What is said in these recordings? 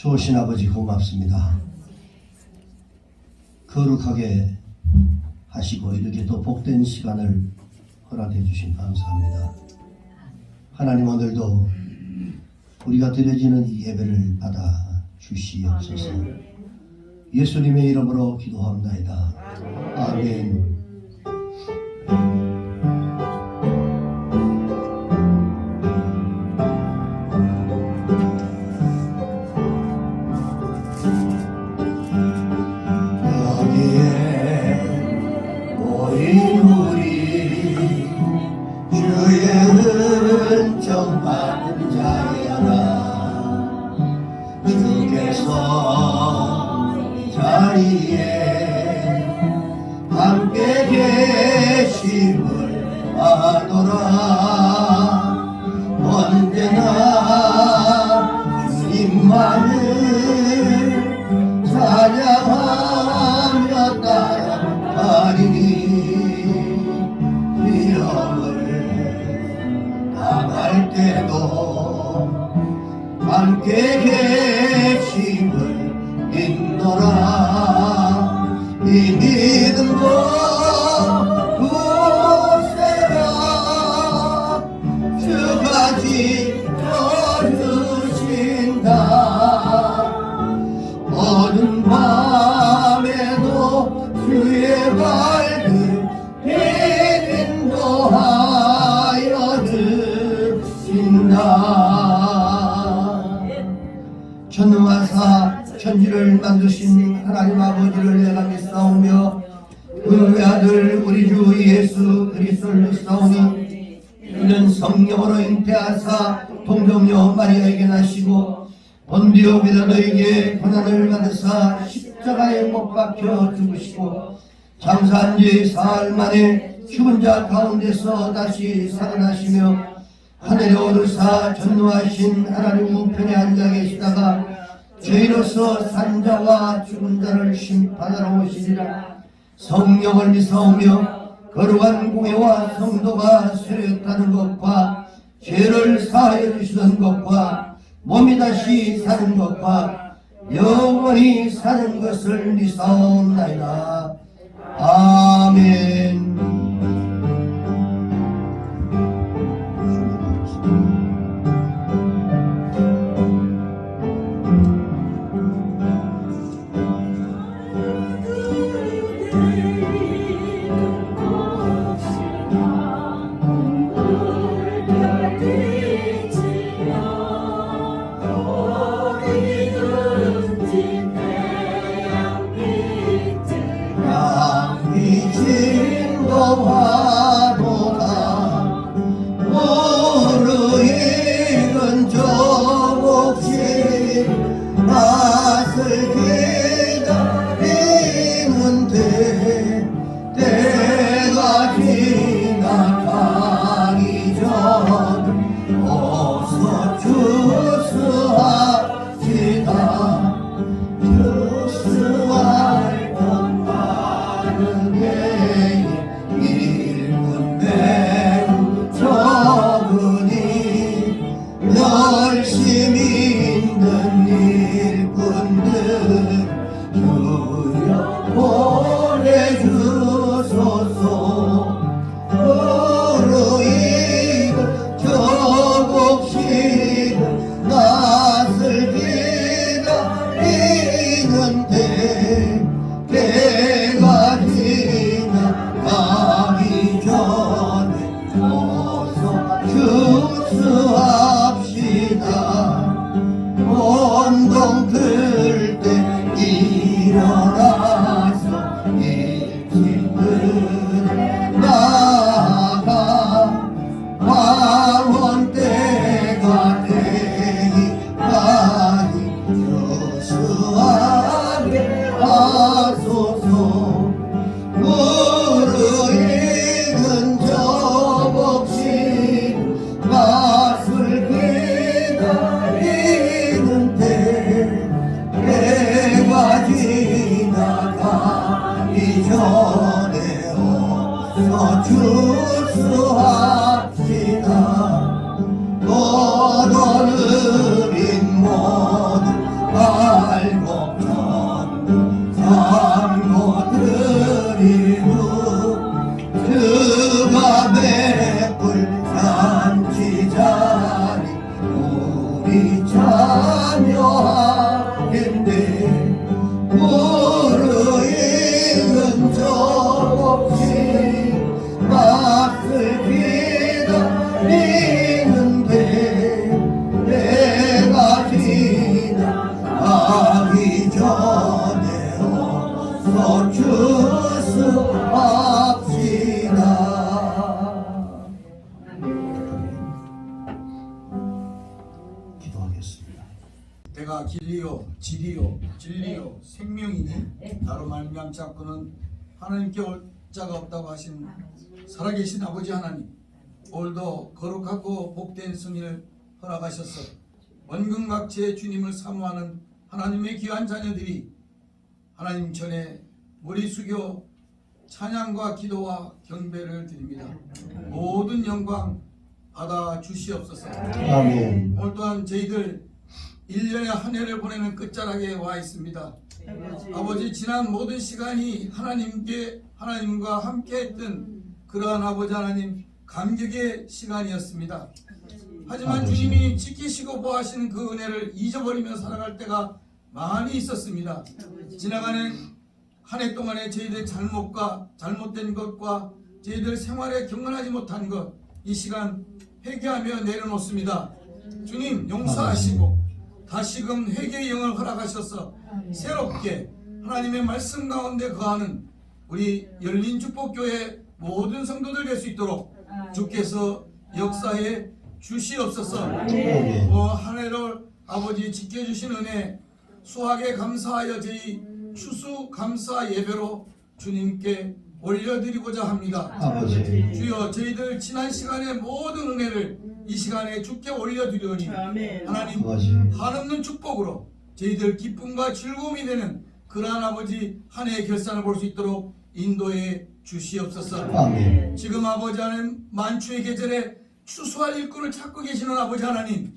좋으신 아버지 고맙습니다. 거룩하게 하시고 이렇게 또 복된 시간을 허락해 주신 감사합니다. 하나님, 오늘도 우리가 드려지는 이 예배를 받아 주시옵소서. 예수님의 이름으로 기도합나이다. 아멘. 은총받은 자여라. 주께서 이 자리에 함께 계심을 아노라. 언제나 주님만을 찬양하며 따라가리니 나갈 때도 함께 계심을 믿노라. 이 믿음도 굳세라. 주가 지켜주신다. 어두운 밤에도 주의 밝은 인도하여 천능하사 천지를 만드신 하나님 아버지를 내가 믿사오며 그 외아들 우리 주 예수 그리스도를 믿사오니 이는 성령으로 잉태하사 동정녀 마리아에게 나시고 본디오 빌라도에게 고난을 받으사 십자가에 못 박혀 죽으시고 장사한 지 사흘 만에 죽은 자 가운데서 다시 살아나시며 하늘에 오르사 전노하신 하나님 우편에 앉아 계시다가 죄인으로서 산 자와 죽은 자를 심판하러 오시리라. 성령을 믿사오며 거룩한 공회와 성도가 세례했다는 것과 죄를 사하여 주시는 것과 몸이 다시 사는 것과 영원히 사는 것을 믿사옵나이다. 아멘. 화도다 모르 익은 저 몫이 맛을 기다리는데 때가 지나가기 전 어서 주수합시다. 주수할 것 많은 게 열심히 있는 일꾼들 주여 보내주소서. 어루이고 저곡식 낯을 기다리는데 때가 지나가기 전에 어서 주수합시다. 온동 틀 때 일어나서 일찍 나가 황혼 때가 되기까지 주수하게 하소서. 무르익은 저 몫이 맛을 기다리는데 텐데 무르익은 적 없이 맛을 기다리는데 내가 지나가기 전에 어서 주수합시다. 기도하겠습니다. 내가 길이요 진리요 진리요 생명이니 나로 말미암지 않고는 하나님께 올 자가 없다고 하신 살아계신 아버지 하나님, 오늘도 거룩하고 복된 승리를 허락하셔서 원근각지의 주님을 사모하는 하나님의 귀한 자녀들이 하나님 전에 머리 숙여 찬양과 기도와 경배를 드립니다. 모든 영광 받아 주시옵소서. 아멘. 오늘 또한 저희들 1년의 한 해를 보내는 끝자락에 와 있습니다. 아버지, 지난 모든 시간이 하나님과 함께 했던 그러한 아버지 하나님 감격의 시간이었습니다. 하지만 아버지. 주님이 지키시고 보호하시는 그 은혜를 잊어버리며 살아갈 때가 많이 있었습니다. 지나가는 한 해 동안에 저희들의 잘못과 잘못된 것과 저희들 생활에 경건하지 못한 것, 이 시간 회개하며 내려놓습니다. 주님 용서하시고 다시금 회개의 영을 허락하셔서 새롭게 하나님의 말씀 가운데 거하는 우리 열린축복교회 모든 성도들 될 수 있도록 주께서 역사에 주시옵소서. 아멘. 한 해를 아버지 지켜주신 은혜 수하게 감사하여 저희 추수 감사 예배로 주님께 올려드리고자 합니다. 아버지. 주여, 저희들 지난 시간의 모든 은혜를 이 시간에 주께 올려드리오니 하나님 아버지. 한없는 축복으로 저희들 기쁨과 즐거움이 되는 그러한 아버지 한 해의 결산을 볼 수 있도록 인도해 주시옵소서. 아멘. 지금 아버지 하나님 만추의 계절에 추수할 일꾼을 찾고 계시는 아버지 하나님,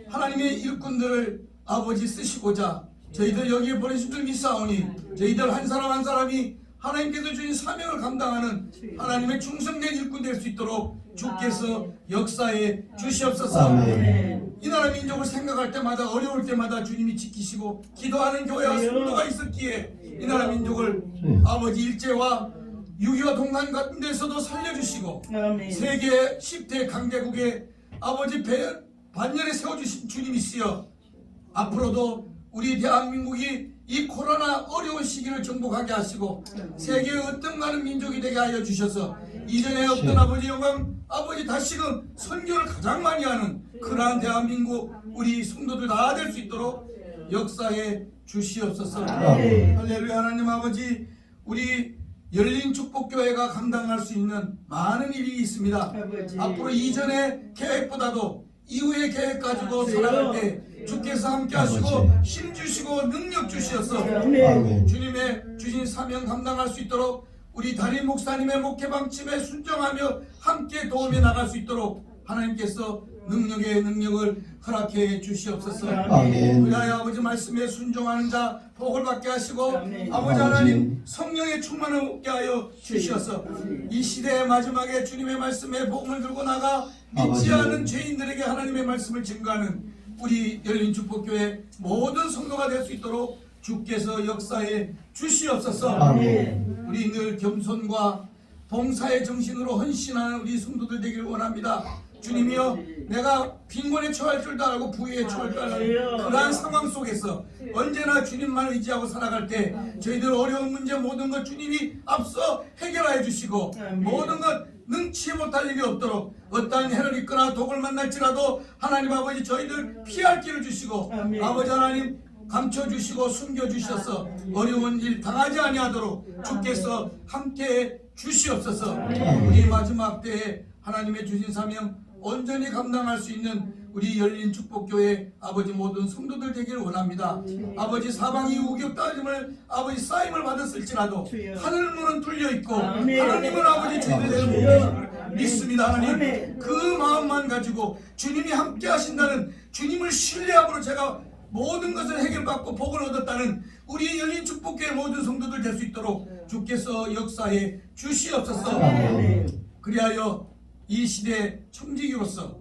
하나님의 일꾼들을 아버지 쓰시고자 저희들 여기에 보내신 줄 믿사오니 저희들 한 사람 한 사람이 하나님께서 주신 사명을 감당하는 하나님의 충성된 일꾼 될 수 있도록 주께서 역사에 주시옵소서. 아멘. 이 나라 민족을 생각할 때마다 어려울 때마다 주님이 지키시고 기도하는 교회와 성도가 있었기에 이 나라 민족을 아버지 일제와 6.25 동란 같은 데서도 살려주시고 세계 10대 강대국의 아버지 반열에 세워주신 주님이시여, 앞으로도 우리 대한민국이 이 코로나 어려운 시기를 정복하게 하시고 세계의 어떤 많은 민족이 되게 하여 주셔서 이전에 없던 아버지 영광, 아버지 다시금 선교를 가장 많이 하는 그러한 대한민국 우리 성도들 다 될 수 있도록 역사에 주시옵소서. 아멘. 할렐루야. 하나님 아버지, 우리 열린축복교회가 감당할 수 있는 많은 일이 있습니다. 앞으로 이전의 계획보다도 이후의 계획 가지고 살아갈 때 주께서 함께 하시고 힘 주시고 능력 주시어서 아멘. 주님의 주신 사명 감당할 수 있도록 우리 담임 목사님의 목회 방침에 순종하며 함께 도움해 나갈 수 있도록 하나님께서 능력의 능력을 허락해 주시옵소서. 아멘. 그리하여 아버지 말씀에 순종하는 자 복을 받게 하시고 아버지 아버지. 하나님 성령의 충만을 얻게 하여 주시어서 이 시대의 마지막에 주님의 말씀에 복음을 들고 나가 믿지 아버지. 않은 죄인들에게 하나님의 말씀을 증거하는 우리 열린축복교회 모든 성도가 될 수 있도록 주께서 역사에 주시옵소서. 아멘. 우리 늘 겸손과 봉사의 정신으로 헌신하는 우리 성도들 되길 원합니다. 주님이여, 내가 빈곤에 처할 줄도 알고 부유에 처할 줄 알고 그러한 상황 속에서 언제나 주님만 의지하고 살아갈 때 저희들 어려운 문제 모든 것 주님이 앞서 해결하여 주시고 모든 것 능치 못할 일이 없도록 어떠한 해를 있거나 독을 만날지라도 하나님 아버지 저희들 피할 길을 주시고 아버지 하나님 감춰주시고 숨겨주셔서 어려운 일 당하지 아니하도록 주께서 함께해 주시옵소서. 우리 마지막 때에 하나님의 주신 사명 온전히 감당할 수 있는 우리 열린축복교회 아버지 모든 성도들 되기를 원합니다. 아버지 사방이 우겨 따짐을 아버지 쌓임을 받았을지라도 하늘 문은 뚫려있고 하나님은 아버지 저희들의 목표를 믿습니다. 하나님 그 마음만 가지고 주님이 함께 하신다는 주님을 신뢰함으로 제가 모든 것을 해결받고 복을 얻었다는 우리 열린축복교회 모든 성도들 될 수 있도록 주께서 역사에 주시옵소서. 그리하여 이 시대 청지기로서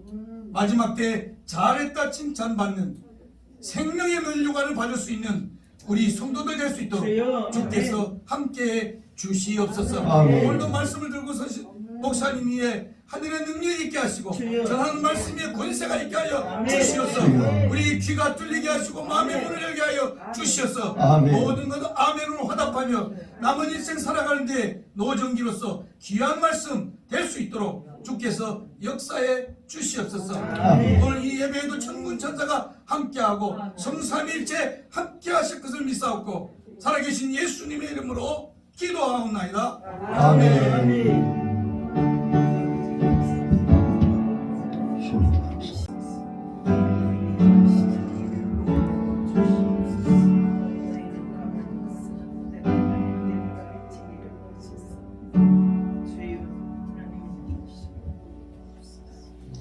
마지막 때 잘했다 칭찬받는 생명의 면류관을 받을 수 있는 우리 성도들 될 수 있도록 주께서 함께 주시옵소서. 아멘. 오늘도 말씀을 들고 서신 목사님 위에 하늘의 능력이 있게 하시고 전하는 말씀 위에 권세가 있게 하여 주시옵소서. 우리 귀가 뚫리게 하시고 마음의 문을 열게 하여 주시옵소서. 아멘. 모든 것을 아멘으로 화답하며 남은 일생 살아가는데 노정기로서 귀한 말씀 될 수 있도록 주께서 역사해 주시옵소서. 아멘. 오늘 이 예배에도 천군 천사가 함께하고 성삼일체 함께하실 것을 믿사옵고 살아계신 예수님의 이름으로 기도하옵나이다. 아멘.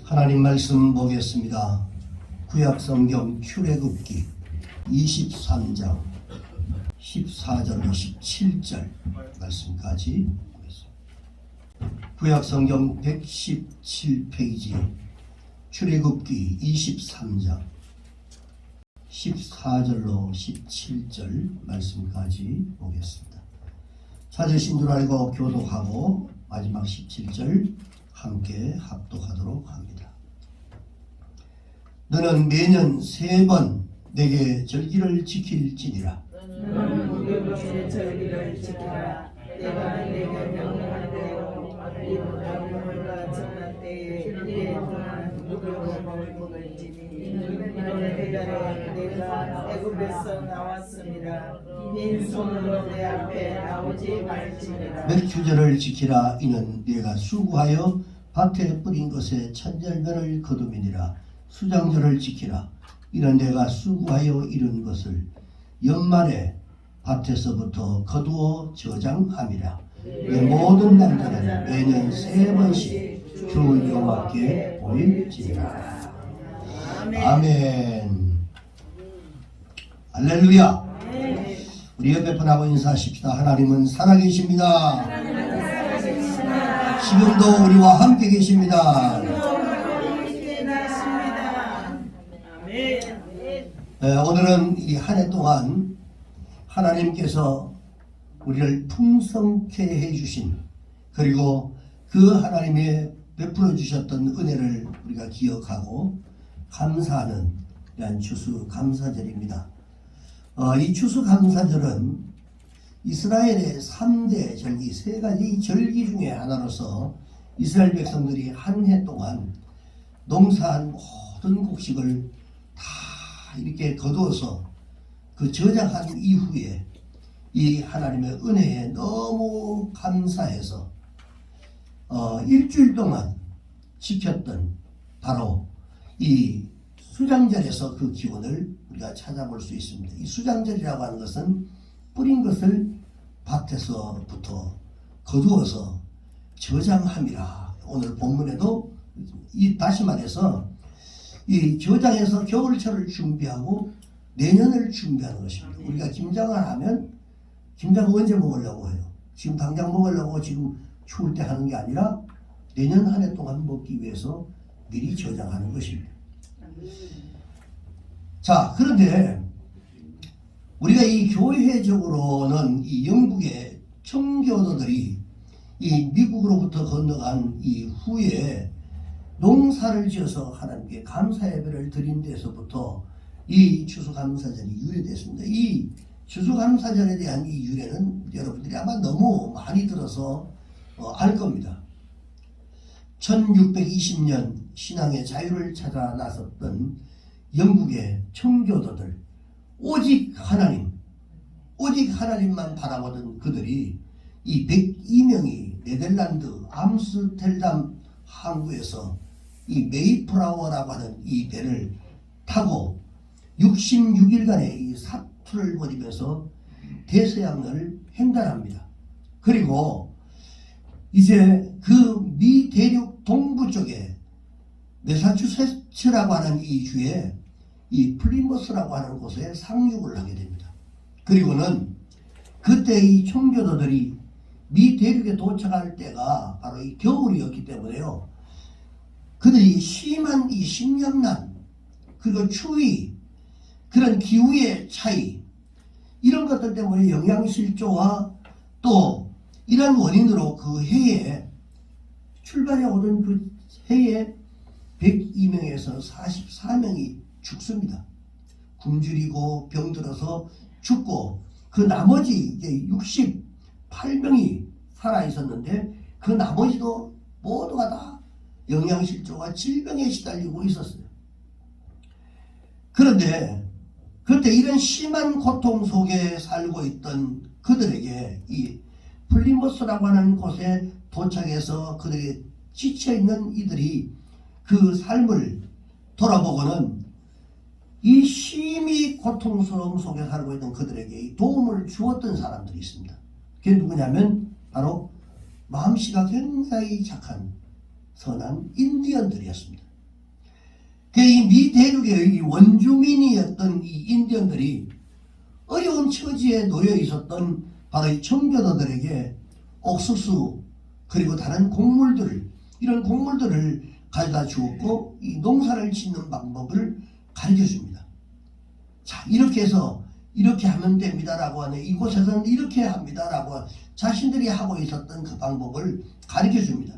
하나님 말씀 보겠습니다. 구약성경 출애굽기 23장 14절로 17절 말씀까지 보겠습니다. 구약성경 117페이지 출애굽기 23장 14절로 17절 말씀까지 보겠습니다. 찾으신 줄 알고 교독하고 마지막 17절 함께 합독하도록 합니다. 너는 매년 3번 내게 절기를 지킬지니라. 너는 무교병의 절기를 지키라. 내가 내게 명령한 대로 이 명령과 정한 때에 1년 동안 무교병을 먹을지니 이는 그날에 내가 애굽에서 나왔습니다. 빈손으로 내 앞에 나오지 말지니라. 맥주절을 지키라. 이는 네가 수고하여 밭에 뿌린 것에 첫 열매를 거둠이니라. 수장절을 지키라. 이는 내가 수고하여 이룬 것을 연말에 밭에서부터 거두어 저장함이라. 내 모든 남자는 매년 3번씩 주 여호와께 보일지니라. 아멘. 할렐루야. 우리 옆에 분하고 인사하십시다. 하나님은 살아계십니다. 지금도 우리와 함께 계십니다. 오늘은 이 한 해 동안 하나님께서 우리를 풍성케 해주신, 그리고 그 하나님의 베풀어 주셨던 은혜를 우리가 기억하고 감사하는 이러한 추수감사절입니다. 이 추수감사절은 이스라엘의 3대 절기, 3가지 절기 중에 하나로서 이스라엘 백성들이 한 해 동안 농사한 모든 곡식을 다 이렇게 거두어서 그 저장한 이후에 이 하나님의 은혜에 너무 감사해서 일주일 동안 지켰던 바로 이 수장절에서 그 기원을 우리가 찾아볼 수 있습니다. 이 수장절이라고 하는 것은 뿌린 것을 밭에서부터 거두어서 저장함이라. 오늘 본문에도 다시 말해서 이 저장해서 겨울철을 준비하고 내년을 준비하는 것입니다. 우리가 김장을 하면 김장을 언제 먹으려고 해요? 지금 당장 먹으려고 지금 추울 때 하는 게 아니라 내년 한 해 동안 먹기 위해서 미리 저장하는 것입니다. 자, 그런데 우리가 이 교회적으로는 이 영국의 청교도들이 이 미국으로부터 건너간 이후에 농사를 지어서 하나님께 감사 예배를 드린 데서부터 이 추수감사절이 유래됐습니다. 이 추수감사절에 대한 이 유래는 여러분들이 아마 너무 많이 들어서 알 겁니다. 1620년 신앙의 자유를 찾아 나섰던 영국의 청교도들, 오직 하나님만 바라보던 그들이 이 102명이 네덜란드 암스테르담 항구에서 이 메이플라워라고 하는 이 배를 타고 66일간의 이 사투를 벌이면서 대서양을 횡단합니다. 그리고 이제 그 미 대륙 동부 쪽에 매사추세츠라고 하는 이 주에 이 플리머스라고 하는 곳에 상륙을 하게 됩니다. 그리고는 그때 이 청교도들이 미 대륙에 도착할 때가 바로 이 겨울이었기 때문에요. 그들이 심한 이 식량난, 그리고 추위, 그런 기후의 차이, 이런 것들 때문에 영양실조와 또 이런 원인으로 그 해에 출발해 오던 그 해에 102명에서 44명이 죽습니다. 굶주리고 병들어서 죽고, 그 나머지 이제 68명이 살아 있었는데 그 나머지도 모두가 다 영양실조와 질병에 시달리고 있었어요. 그런데 그때 이런 심한 고통 속에 살고 있던 그들에게 이 플리머스라고 하는 곳에 도착해서 그들이 지쳐있는 이들이 그 삶을 돌아보고는 이 심히 고통스러움 속에 살고 있는 그들에게 도움을 주었던 사람들이 있습니다. 그게 누구냐면 바로 마음씨가 굉장히 착한 선한 인디언들이었습니다. 이 미 대륙의 원주민이었던 이 인디언들이 어려운 처지에 놓여 있었던 바로 이 청교도들에게 옥수수 그리고 다른 곡물들, 이런 곡물들을 가져다 주었고 이 농사를 짓는 방법을 가르쳐 줍니다. 자, 이렇게 해서 이렇게 하면 됩니다라고 하는, 이곳에서는 이렇게 합니다라고 자신들이 하고 있었던 그 방법을 가르쳐 줍니다.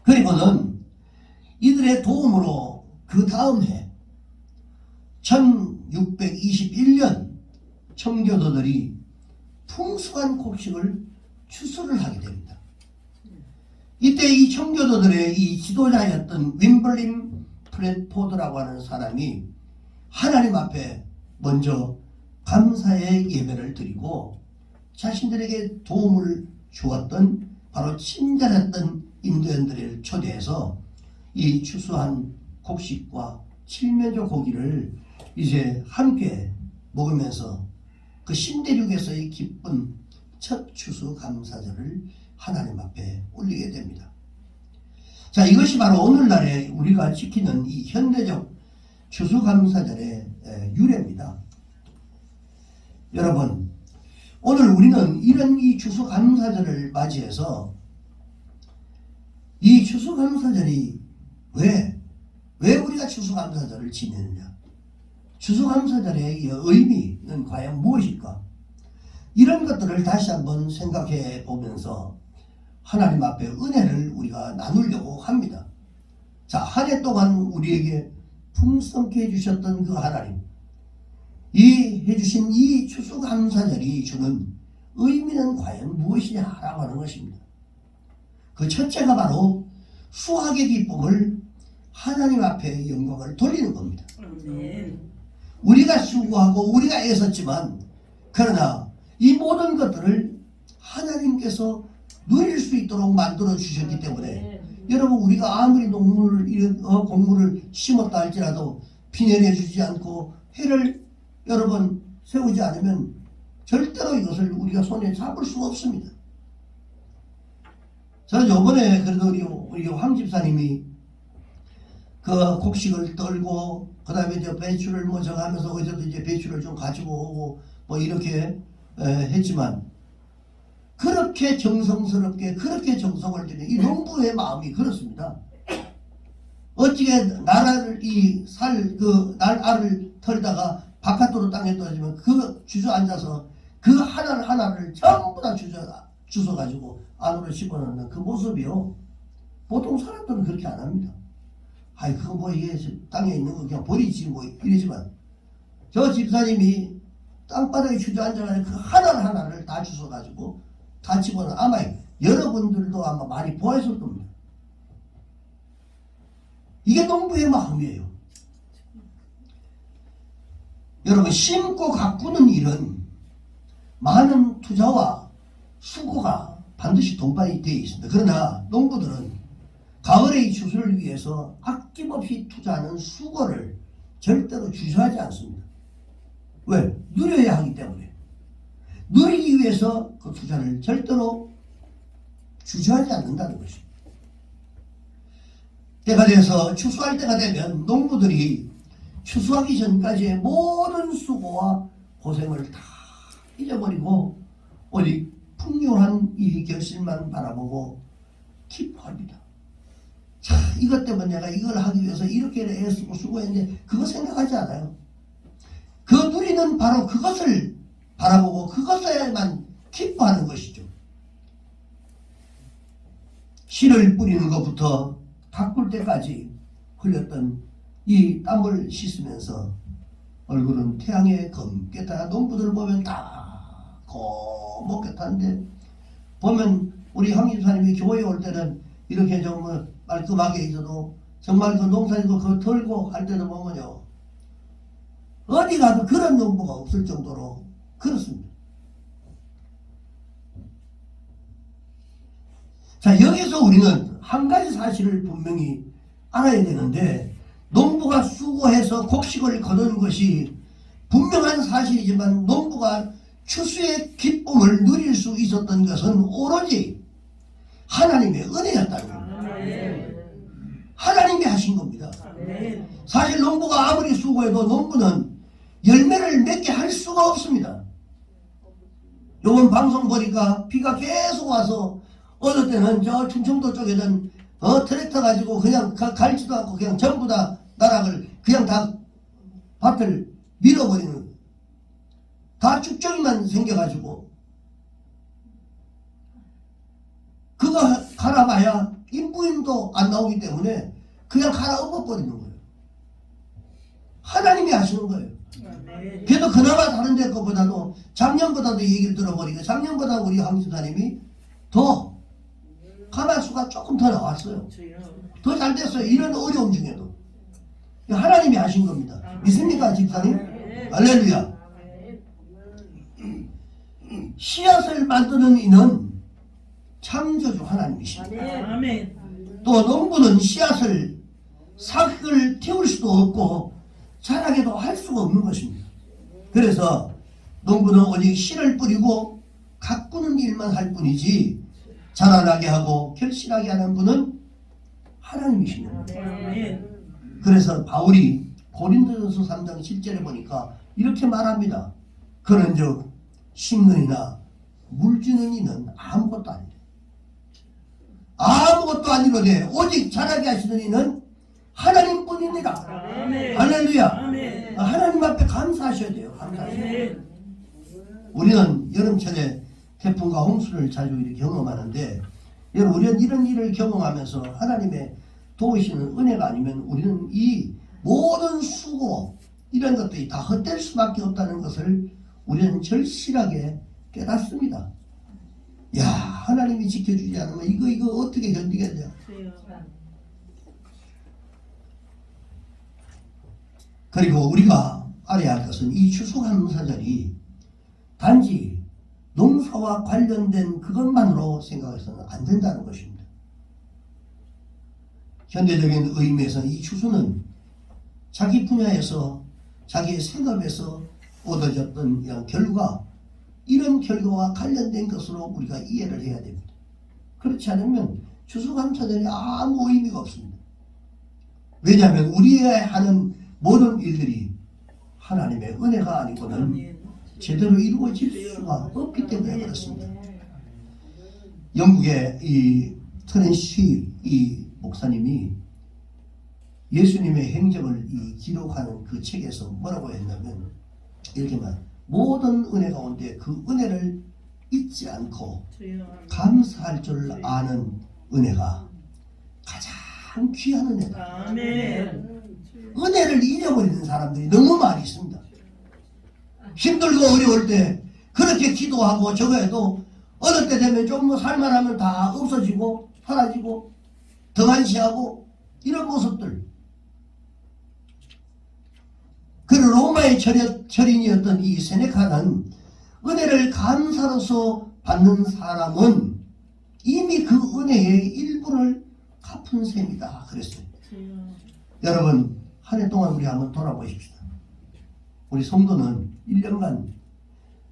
그리고는 이들의 도움으로 그 다음 해 1621년 청교도들이 풍성한 곡식을 추수를 하게 됩니다. 이때 이 청교도들의 이 지도자였던 윈블림 프레포드라고 하는 사람이 하나님 앞에 먼저 감사의 예배를 드리고 자신들에게 도움을 주었던 바로 친절했던 인도인들을 초대해서 이 추수한 곡식과 칠면조 고기를 이제 함께 먹으면서 그 신대륙에서의 기쁜 첫 추수 감사절을 하나님 앞에 올리게 됩니다. 자, 이것이 바로 오늘날에 우리가 지키는 이 현대적 추수감사절의 유래입니다. 여러분, 오늘 우리는 이런 이 추수감사절을 맞이해서 이 추수감사절이 왜 우리가 추수감사절을 지내느냐, 추수감사절의 의미는 과연 무엇일까, 이런 것들을 다시 한번 생각해 보면서 하나님 앞에 은혜를 우리가 나누려고 합니다. 자, 한 해 동안 우리에게 풍성케 해주셨던 그 하나님, 이 해주신 이 추수감사절이 주는 의미는 과연 무엇이냐라고 하는 것입니다. 그 첫째가 바로 수확의 기쁨을 하나님 앞에 영광을 돌리는 겁니다. 우리가 수고하고 우리가 애썼지만, 그러나 이 모든 것들을 하나님께서 누릴 수 있도록 만들어 주셨기 때문에 여러분, 우리가 아무리 곡물을 심었다 할지라도 비 내려주지 않고 해를 여러분 세우지 않으면 절대로 이것을 우리가 손에 잡을 수가 없습니다. 저는 요번에 그래도 우리 황 집사님이 그 곡식을 떨고 그 다음에 이제 배추를 뭐 정하면서 어제도 이제 배추를 좀 가지고 오고 뭐 이렇게 했지만, 그렇게 정성스럽게 그렇게 정성을 들이는 이 농부의 마음이 그렇습니다. 어떻게 나라를 알을 털다가 바깥으로 땅에 떨어지면 그 주저앉아서 그 하나를 전부 다 주워가지고 안으로 집어넣는 그 모습이요, 보통 사람들은 그렇게 안 합니다. 아이, 그거 뭐 이게 땅에 있는 거 그냥 버리지 뭐 이러지만, 저 집사님이 땅바닥에 주저앉아가지고 그 하나를 다 주워가지고 다 집어넣어. 아마 여러분들도 아마 많이 보았을 겁니다. 이게 농부의 마음이에요. 여러분, 심고 가꾸는 일은 많은 투자와 수고가 반드시 동반이 되어 있습니다. 그러나 농부들은 가을의 추수를 위해서 아낌없이 투자하는 수고를 절대로 주저하지 않습니다. 왜? 누려야 하기 때문에. 누리기 위해서 그 투자를 절대로 주저하지 않는다는 것입니다. 때가 돼서 추수할 때가 되면 농부들이 추수하기 전까지의 모든 수고와 고생을 다 잊어버리고 오직 풍요한 이 결실만 바라보고 기뻐합니다. 자, 이것 때문에 내가 이걸 하기 위해서 이렇게 애쓰고 수고했는데 그거 생각하지 않아요. 그 누리는 바로 그것을 바라보고 그것에만 기뻐하는 것이죠. 씨를 뿌리는 것부터 가꿀 때까지 흘렸던 이 땀을 씻으면서 얼굴은 태양에 검게 타. 농부들 보면 다 검게 타는데 보면 우리 황집사님이 교회에 올 때는 이렇게 좀 말끔하게 있어도 정말 그 농사에도 그거 털고 할 때도 보면요, 어디 가도 그런 농부가 없을 정도로 그렇습니다. 자, 여기서 우리는 한 가지 사실을 분명히 알아야 되는데, 농부가 수고해서 곡식을 거둔 것이 분명한 사실이지만 농부가 추수의 기쁨을 누릴 수 있었던 것은 오로지 하나님의 은혜였다는 겁니다. 하나님이 하신 겁니다. 사실 농부가 아무리 수고해도 농부는 열매를 맺게 할 수가 없습니다. 요번 방송 보니까 비가 계속 와서 어느 때는 저 충청도 쪽에는 트랙터 가지고 그냥 갈지도 않고 그냥 전부 다 나락을 그냥 다 밭을 밀어버리는 거예요. 다 쭉정이만 생겨가지고 그거 갈아봐야 인부인도 안 나오기 때문에 그냥 갈아엎어버리는 거예요. 하나님이 하시는 거예요. 그래도 그나마 다른 데 것보다도 작년보다도 얘기를 들어보니까 작년보다 우리 황집사님이 더 가마수가 조금 더 나왔어요. 더 잘 됐어요. 이런 어려움 중에도. 하나님이 하신 겁니다. 믿습니까, 집사님? 할렐루야. 씨앗을 만드는 이는 창조주 하나님이십니다. 또 농부는 씨앗을 삭을 틔울 수도 없고 자라게도 할 수가 없는 것입니다. 그래서 농부는 오직 씨를 뿌리고 가꾸는 일만 할 뿐이지 자라나게 하고 결실하게 하는 분은 하나님이십니다. 그래서 바울이 고린도전서 3장 7절에 보니까 이렇게 말합니다. 그런즉 심는 이나 물주는 이는 아무것도 아니래. 아무것도 아니로되 오직 자라게 하시는 이는 하나님뿐이니라. 할렐루야. 하나님 앞에 감사하셔야 돼요. 감사하셔야 돼요. 우리는 여름철에 태풍과 홍수를 자주 이렇게 경험하는데, 여러분, 우리는 이런 일을 경험하면서 하나님의 도우시는 은혜가 아니면 우리는 이 모든 수고 이런 것들이 다 헛될 수밖에 없다는 것을 우리는 절실하게 깨닫습니다. 야, 하나님이 지켜주지 않으면 이거 어떻게 견디겠냐. 그리고 우리가 알아야 할 것은 이 추수감사절이 단지 농사와 관련된 그것만으로 생각해서는 안 된다는 것입니다. 현대적인 의미에서는 이 추수는 자기 분야에서 자기의 생업에서 얻어졌던 이런 결과, 이런 결과와 관련된 것으로 우리가 이해를 해야 됩니다. 그렇지 않으면 추수감사절이 아무 의미가 없습니다. 왜냐하면 우리의 하는 모든 일들이 하나님의 은혜가 아니고는 제대로 이루어질 수가 없기 때문에 그렇습니다. 영국의 이 트렌시 이 목사님이 예수님의 행적을 이 기록하는 그 책에서 뭐라고 했냐면 이렇게 말, 모든 은혜 가운데 그 은혜를 잊지 않고 감사할 줄 아는 은혜가 가장 귀한 은혜다. 은혜를 잊어버리는 사람들이 너무 많이 있습니다. 힘들고 어려울 때 그렇게 기도하고 저거 해도 어느 때 되면 좀 뭐 살만하면 다 없어지고 사라지고 등한시하고 이런 모습들. 그 로마의 철인이었던 이 세네카는 은혜를 감사로서 받는 사람은 이미 그 은혜의 일부를 갚은 셈이다 그랬어요. 여러분, 한 해 동안 우리 한번 돌아보십시다. 우리 성도는 1년간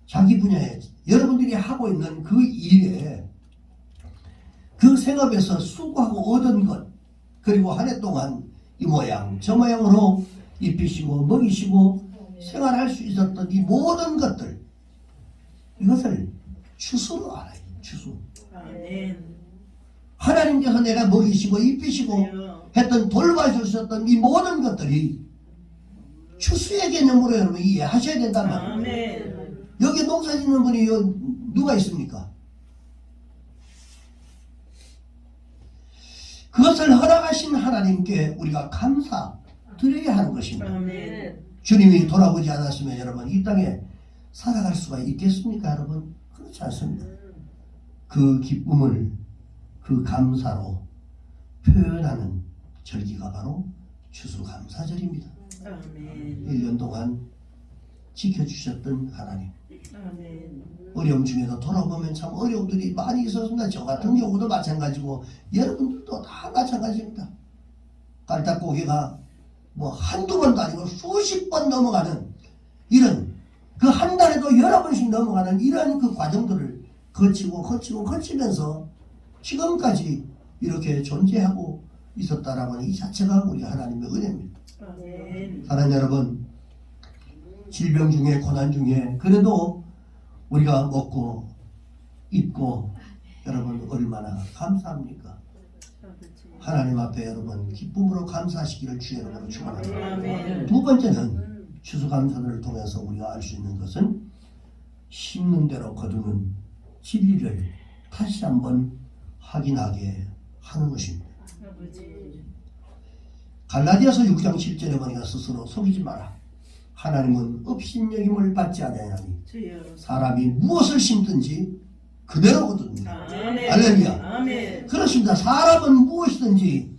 자기 분야에 여러분들이 하고 있는 그 일에 그 생업에서 수고하고 얻은 것, 그리고 한 해 동안 이 모양 저 모양으로 입히시고 먹이시고 생활할 수 있었던 이 모든 것들, 이것을 추수로 알아요. 추수. 하나님께서 내가 먹이시고 입히시고 했던 돌봐주셨던 이 모든 것들이 추수의 개념으로 여러분 이해하셔야 된단 말이에요. 아멘. 여기 농사 짓는 분이 누가 있습니까? 그것을 허락하신 하나님께 우리가 감사 드려야 하는 것입니다. 아멘. 주님이 돌아보지 않았으면 여러분 이 땅에 살아갈 수가 있겠습니까 여러분? 그렇지 않습니다. 그 기쁨을 그 감사로 표현하는 절기가 바로 추수감사절입니다. 아멘. 1년 동안 지켜주셨던 하나님, 아멘. 어려움 중에도 돌아보면 참 어려움들이 많이 있었습니다. 저 같은 경우도 마찬가지고 여러분들도 다 마찬가지입니다. 깔딱고개가 뭐 한두 번도 아니고 수십 번 넘어가는 이런 그 한 달에도 여러 번씩 넘어가는 이런 그 과정들을 거치면서 지금까지 이렇게 존재하고 있었다라는 이 자체가 우리 하나님의 은혜입니다. 아멘. 사랑하는 여러분, 질병 중에 고난 중에 그래도 우리가 먹고 입고 여러분 얼마나 감사합니까? 하나님 앞에 여러분 기쁨으로 감사하시기를 주의 이름으로 축원합니다. 아멘. 두 번째는 추수감사를 통해서 우리가 알 수 있는 것은 심는 대로 거두는 진리를 다시 한번 확인하게 하는 것입니다. 아버지. 갈라디아서 6장 7절에 보니까 스스로 속이지 마라. 하나님은 업신여김을 받지 아니하니 주여. 사람이 무엇을 심든지 그대로 거둡니다. 아멘. 할렐루야. 아멘. 그렇습니다. 사람은 무엇이든지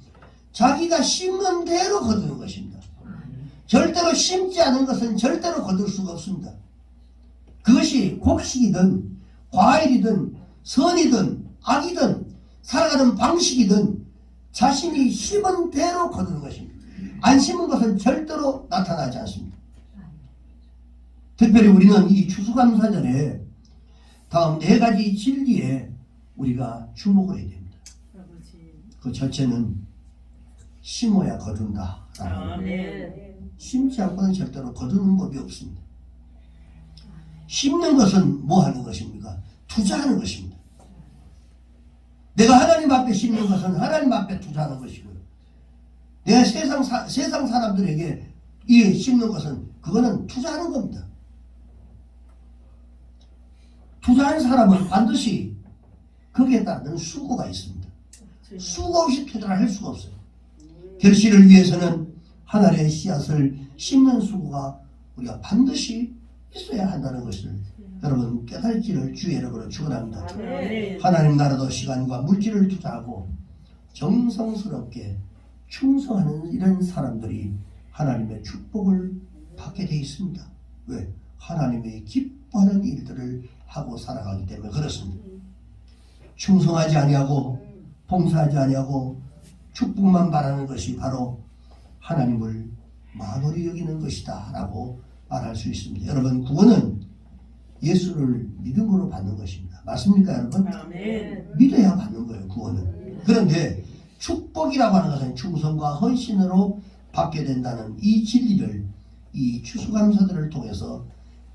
자기가 심는 대로 거두는 것입니다. 절대로 심지 않은 것은 절대로 거둘 수가 없습니다. 그것이 곡식이든 과일이든 선이든 악이든 살아가는 방식이든 자신이 심은 대로 거두는 것입니다. 안 심은 것은 절대로 나타나지 않습니다. 특별히 우리는 이 추수감사절에 다음 네 가지 진리에 우리가 주목을 해야 됩니다. 아버지. 그 첫째는 심어야 거둔다. 아멘. 심지 않고는 절대로 거두는 법이 없습니다. 심는 것은 뭐 하는 것입니까? 투자하는 것입니다. 내가 하나님 앞에 심는 것은 하나님 앞에 투자하는 것이고요. 내가 세상 사람들에게 이 심는 것은 그거는 투자하는 겁니다. 투자하는 사람은 반드시 거기에 따른 수고가 있습니다. 수고 없이 투자를 할 수가 없어요. 결실을 위해서는 하나님의 씨앗을 심는 수고가 우리가 반드시 있어야 한다는 것을 여러분 깨달기를 주의 이름으로 축원합니다. 아멘. 하나님 나라도 시간과 물질을 투자하고 정성스럽게 충성하는 이런 사람들이 하나님의 축복을 받게 되어 있습니다. 왜? 하나님의 기뻐하는 일들을 하고 살아가기 때문에 그렇습니다. 충성하지 아니하고 봉사하지 아니하고 축복만 바라는 것이 바로 하나님을 만홀히 여기는 것이다 라고 말할 수 있습니다. 여러분 구원은 예수를 믿음으로 받는 것입니다. 맞습니까 여러분? 아멘. 믿어야 받는 거예요 구원은. 그런데 축복이라고 하는 것은 충성과 헌신으로 받게 된다는 이 진리를 이 추수감사들을 통해서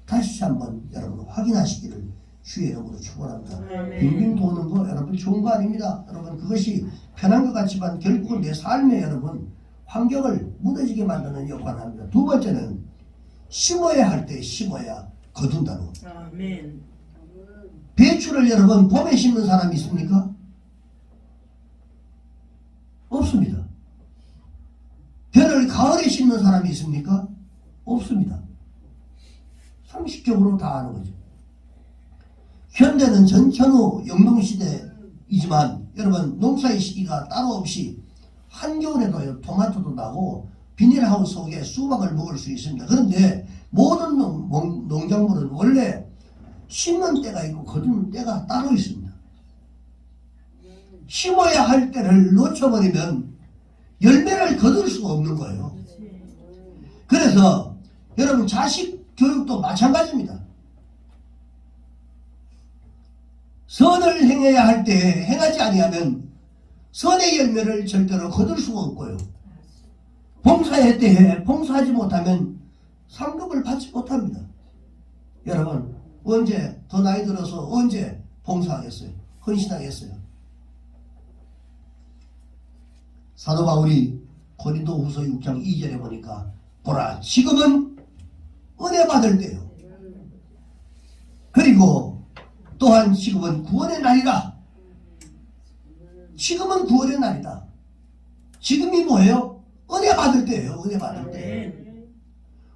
다시 한번 여러분 확인하시기를 주의 이름으로 축원합니다. 아멘. 빙빙 도는 거 여러분 좋은 거 아닙니다. 여러분 그것이 편한 것 같지만 결국은 내 삶에 여러분 환경을 무너지게 만드는 역할을 합니다. 두 번째는 심어야 할 때 심어야 거둔다는 것. 아멘. 배추를 여러분 봄에 심는 사람이 있습니까? 없습니다. 벼를 가을에 심는 사람이 있습니까? 없습니다. 상식적으로 다 아는 거죠. 현대는 전천후 영농시대이지만 여러분 농사의 시기가 따로 없이 한겨울에도 토마토도 나고 비닐하우스 속에 수박을 먹을 수 있습니다. 그런데 모든 농작물은 원래 심는 때가 있고 거두는 때가 따로 있습니다. 심어야 할 때를 놓쳐버리면 열매를 거둘 수가 없는 거예요. 그래서 여러분 자식 교육도 마찬가지입니다. 선을 행해야 할 때 행하지 아니하면 선의 열매를 절대로 거둘 수가 없고요. 봉사할 때 봉사하지 못하면 상급을 받지 못합니다. 여러분 언제 더 나이 들어서 언제 봉사하겠어요? 헌신하겠어요? 사도 바울이 고린도후서 6장 2절에 보니까 보라 지금은 은혜 받을 때요. 그리고 또한 지금은 구원의 날이라. 지금은 구원의 날이다. 지금이 뭐예요? 은혜 받을 때예요. 은혜 받을 때.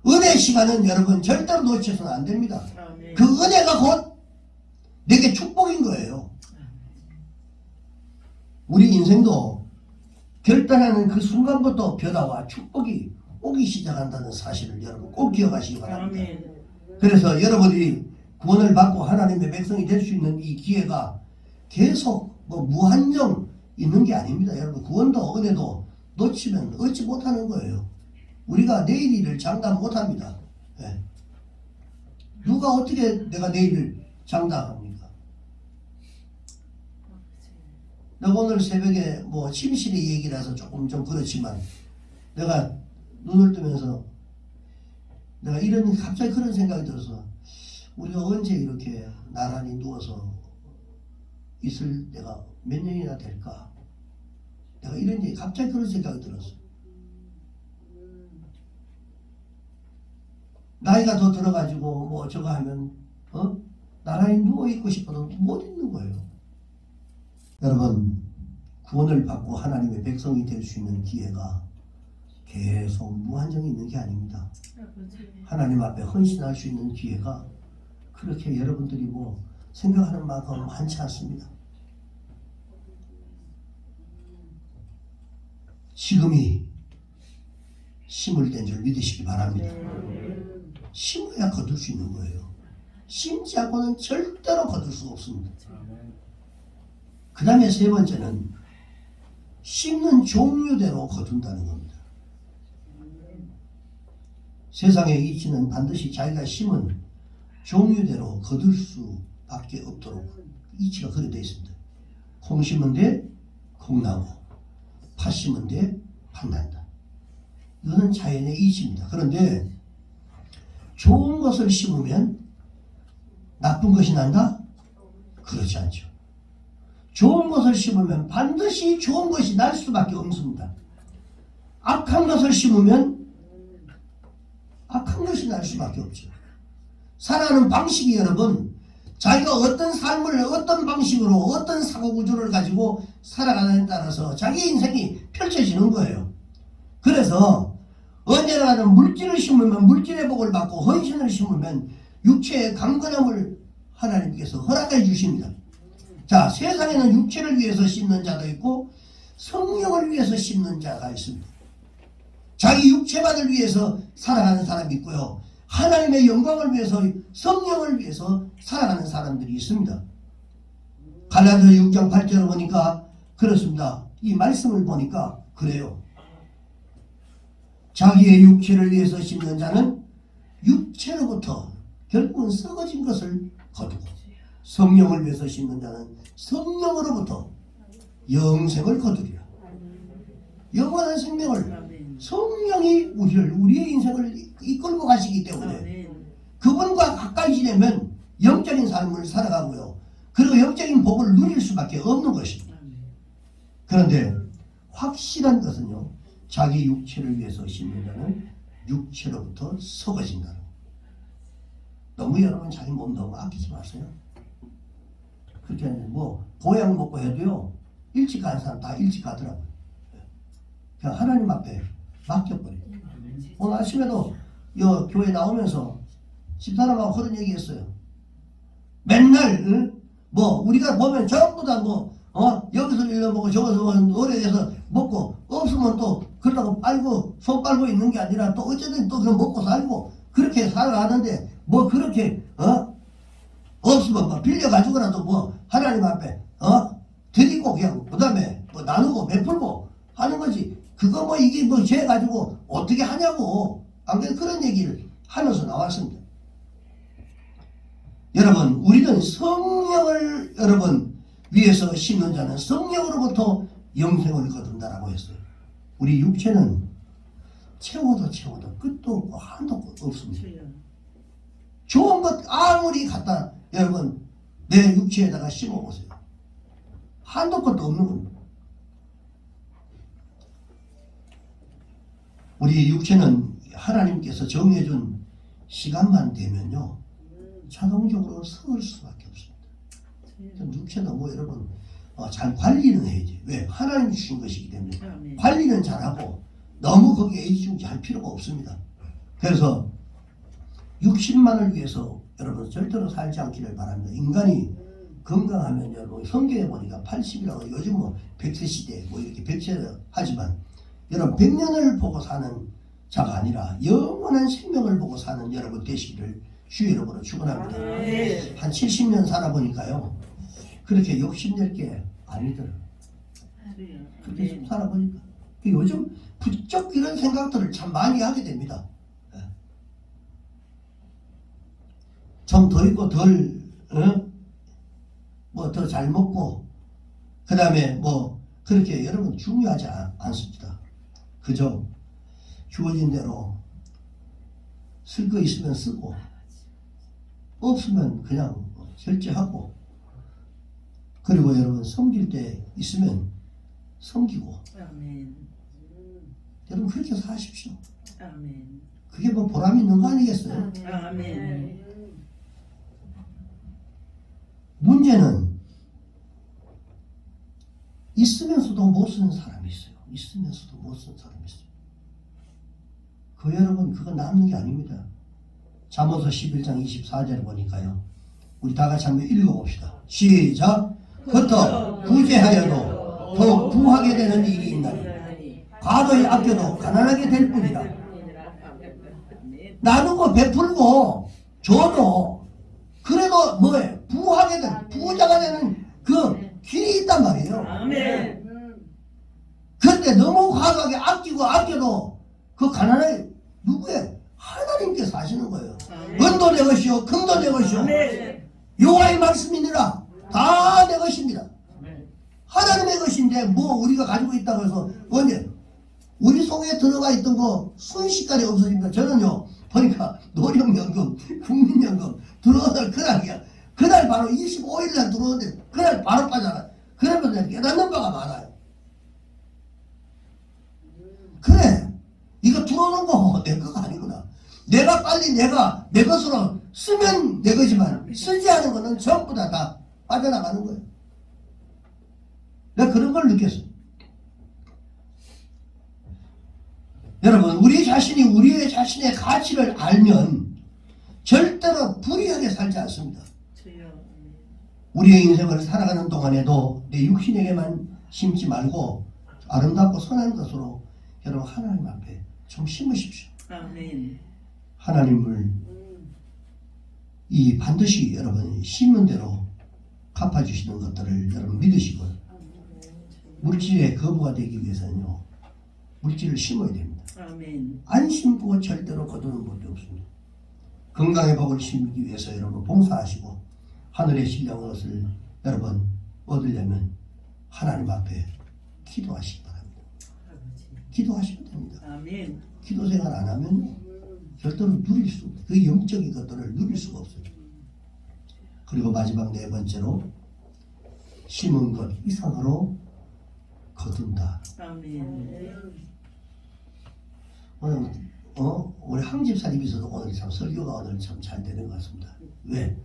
은혜 시간은 여러분 절대로 놓쳐서는 안 됩니다. 그 은혜가 곧 내게 축복인 거예요. 우리 인생도 결단하는 그 순간부터 변화와 축복이 오기 시작한다는 사실을 여러분 꼭 기억하시기 바랍니다. 그래서 여러분들이 구원을 받고 하나님의 백성이 될 수 있는 이 기회가 계속 무한정 있는 게 아닙니다. 여러분 구원도 은혜도 놓치면 얻지 못하는 거예요. 우리가 내일 일을 장담 못합니다. 예. 누가 어떻게 내가 내일을 장담합니까? 내가 오늘 새벽에 침실의 얘기라서 조금 좀 그렇지만 내가 눈을 뜨면서 내가 갑자기 그런 생각이 들어서 우리가 언제 이렇게 나란히 누워서 있을 때가 몇 년이나 될까? 내가 갑자기 그런 생각이 들었어. 나이가 더 들어가지고 저거 하면 나란히 누워 있고 싶어도 못 있는 거예요. 여러분 구원을 받고 하나님의 백성이 될 수 있는 기회가 계속 무한정이 있는 게 아닙니다. 하나님 앞에 헌신할 수 있는 기회가 그렇게 여러분들이 생각하는 만큼 많지 않습니다. 지금이 심을 땐 줄 믿으시기 바랍니다. 심어야 거둘 수 있는 거예요. 심지 않고는 절대로 거둘 수가 없습니다. 그 다음에 세 번째는 심는 종류대로 거둔다는 겁니다. 세상의 이치는 반드시 자기가 심은 종류대로 거둘 수밖에 없도록 이치가 그래 되어 있습니다. 콩 심은 데 콩 나고 팥 심은 데 팥 난다. 이거는 자연의 이치입니다. 그런데 좋은 것을 심으면 나쁜 것이 난다? 그렇지 않죠. 좋은 것을 심으면 반드시 좋은 것이 날 수밖에 없습니다. 악한 것을 심으면 악한 것이 날 수밖에 없죠. 살아가는 방식이 여러분 자기가 어떤 삶을 어떤 방식으로 어떤 사고구조를 가지고 살아가느냐에 따라서 자기 인생이 펼쳐지는 거예요. 그래서 언제나 물질을 심으면 물질의 복을 받고 헌신을 심으면 육체의 강건함을 하나님께서 허락해 주십니다. 자, 세상에는 육체를 위해서 심는 자도 있고 성령을 위해서 심는 자가 있습니다. 자기 육체만을 위해서 살아가는 사람이 있고요. 하나님의 영광을 위해서 성령을 위해서 살아가는 사람들이 있습니다. 갈라디아 6장 8절을 보니까 그렇습니다. 이 말씀을 보니까 그래요. 자기의 육체를 위해서 심는 자는 육체로부터 결국은 썩어진 것을 거두고 성령을 위해서 심는 자는 성령으로부터 영생을 거두리라. 영원한 생명을 성령이 우리의 인생을 이끌고 가시기 때문에 그분과 가까이 지내면 영적인 삶을 살아가고요. 그리고 영적인 복을 누릴 수밖에 없는 것입니다. 그런데 확실한 것은요. 자기 육체를 위해서 심는 자는 육체로부터 썩어진다는 거예요. 너무 여러분 자기 몸 너무 아끼지 마세요. 그렇게 보약 먹고 해도요. 일찍 가는 사람 다 일찍 가더라고요. 그냥 하나님 앞에 맡겨버려요. 오늘 아침에도 교회 나오면서 집사람하고 그런 얘기했어요. 맨날 우리가 보면 전부 다 여기서 일러먹고 저기서 오래돼서 먹고 없으면 또 그러다고 빨고 손 빨고 있는 게 아니라 또 어쨌든 또 그냥 먹고 살고 그렇게 살아가는데 그렇게 없으면 빌려가지고라도 하나님 앞에 드리고 그냥 그 다음에 나누고 베풀고 하는 거지. 그거 이게 죄 가지고 어떻게 하냐고 안 그래 그런 얘기를 하면서 나왔습니다. 여러분 우리는 성령을 여러분 위해서 심는 자는 성령으로부터 영생을 거둔다라고 했어요. 우리 육체는 채워도 끝도 없고 한도 없습니다. 좋은 것 아무리 갖다 여러분 내 육체에다가 심어보세요. 한도 끝도 없는 겁니다. 우리 육체는 하나님께서 정해준 시간만 되면요 자동적으로 설 수밖에 없습니다. 육체도 뭐 여러분 잘 관리는 해야지. 왜? 하나님이 주신 것이기 때문에 아멘. 관리는 잘하고 너무 거기에 애지중지 할 필요가 없습니다. 그래서 육신만을 위해서 여러분 절대로 살지 않기를 바랍니다. 인간이 건강하면 여러분 성경에 보니까 80이라고 요즘 뭐 100세 시대 뭐 이렇게 100세 하지만 여러분 100년을 보고 사는 자가 아니라 영원한 생명을 보고 사는 여러분 되시기를 주 이름으로 축원합니다. 네. 한 70년 살아보니까요 그렇게 욕심낼 게 아니더라고요. 그렇게 좀 살아보니까 요즘 부쩍 이런 생각들을 참 많이 하게 됩니다. 좀 더 있고 뭐 더 잘 먹고 그 다음에 뭐 그렇게 여러분 중요하지 않습니다. 그저 주어진 대로 쓸 거 있으면 쓰고 없으면 그냥 절제하고 그리고 여러분 섬길 때 있으면 섬기고 아멘. 여러분 그렇게 사십시오. 아멘. 그게 뭐 보람 있는 거 아니겠어요? 아멘. 문제는 있으면서도 못 쓰는 사람이 있어요. 있으면서도 못 쓰는 사람이 있어요. 그 여러분 그거 남는 게 아닙니다. 잠언서 11장 24절을 보니까요. 우리 다 같이 한번 읽어봅시다. 시작. 겉어 부재하여도 더욱 부하게 되는 일이 있나니 과도히 아껴도 가난하게 될 뿐이라. 나누고 베풀고 줘도 그래도 뭐예요? 부하게 되는 부자가 되는 그 길이 있단 말이에요. 아멘. 그런데 너무 과도하게 아끼고 아껴도 그 가난하게 누구예요? 하나님께서 하시는 거예요. 은도 내 것이요 금도 내 것이요 아멘. 여호와의 말씀이니라 다 내 것입니다. 하나님의 것인데 뭐 우리가 가지고 있다고 해서 언제 우리 속에 들어가 있던 거 순식간에 없어집니다. 저는요 보니까 노령연금 국민연금 들어오는 그날이야. 그날 바로 25일날 들어오는데 그날 바로 빠져나가요. 그러면서 깨닫는 바가 많아요. 그래 이거 들어오는 거 내 거가 아니구나. 내가 빨리 내가 내 것으로 쓰면 내 거지만 쓰지 않은 거는 전부 다 빠져나가는 거예요. 내가 그런 걸 느꼈어요. 여러분 우리 자신이 우리의 자신의 가치를 알면 절대로 불의하게 살지 않습니다. 우리의 인생을 살아가는 동안에도 내 육신에게만 심지 말고 아름답고 선한 것으로 여러분 하나님 앞에 좀 심으십시오. 아멘. 하나님을 이 반드시 여러분 심은 대로 갚아주시는 것들을 여러분 믿으시고 물질의 거부가 되기 위해서는요 물질을 심어야 됩니다. 아멘. 안 심고 절대로 거두는 법이 없습니다. 건강의 복을 심기 위해서 여러분 봉사하시고 하늘의 신령한 것을 여러분 얻으려면 하나님 앞에 기도하시기 바랍니다. 기도하시면 됩니다. 아멘. 기도 생활 안 하면 절대로 누릴 수 없어요. 그 영적인 것들을 누릴 수가 없어요. 그리고 마지막 네 번째로 심은 것 이상으로 거둔다. 아멘. 오늘 우리 황집사님이 있어서 오늘 참 설교가 오늘 참 잘 되는 것 같습니다. 왜?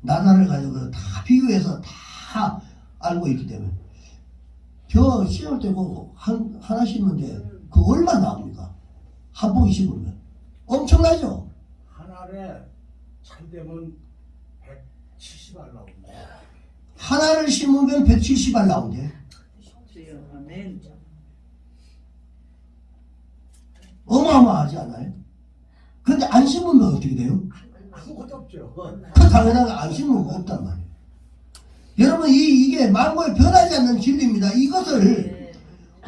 나사를 가지고 다 비유해서 다 알고 있기 때문에 벼 심을 때고 하나 심는데 그 얼마 나옵니까? 한 봉이 심으면 엄청나죠? 한 알에 잘 되면 170알 나옵니다. 하나를 심으면 170알 나온대. 주여. 아멘. 어마어마하지 않아요? 근데 안 심으면 어떻게 돼요? 아무것도 없죠. 그 당연하게 안 심으면 없단 말이에요. 여러분 이게 만고에 변하지 않는 진리입니다. 이것을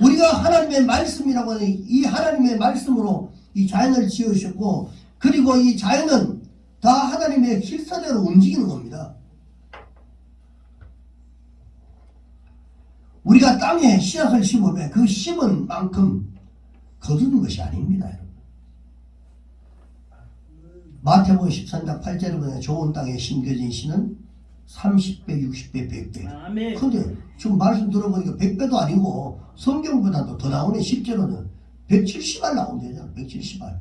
우리가 하나님의 말씀이라고 하는 이 하나님의 말씀으로 이 자연을 지으셨고 그리고 이 자연은 다 하나님의 실사대로 움직이는 겁니다. 우리가 땅에 씨앗을 심으면 그 심은 만큼 거두는 것이 아닙니다. 여러분. 마태복음 13장 8절에 보면 좋은 땅에 심겨진 씨는 30배, 60배, 100배. 아멘. 근데 지금 말씀 들어보니까 100배도 아니고 성경보다도 더 나오네. 실제로는 170알 나온대요. 170알.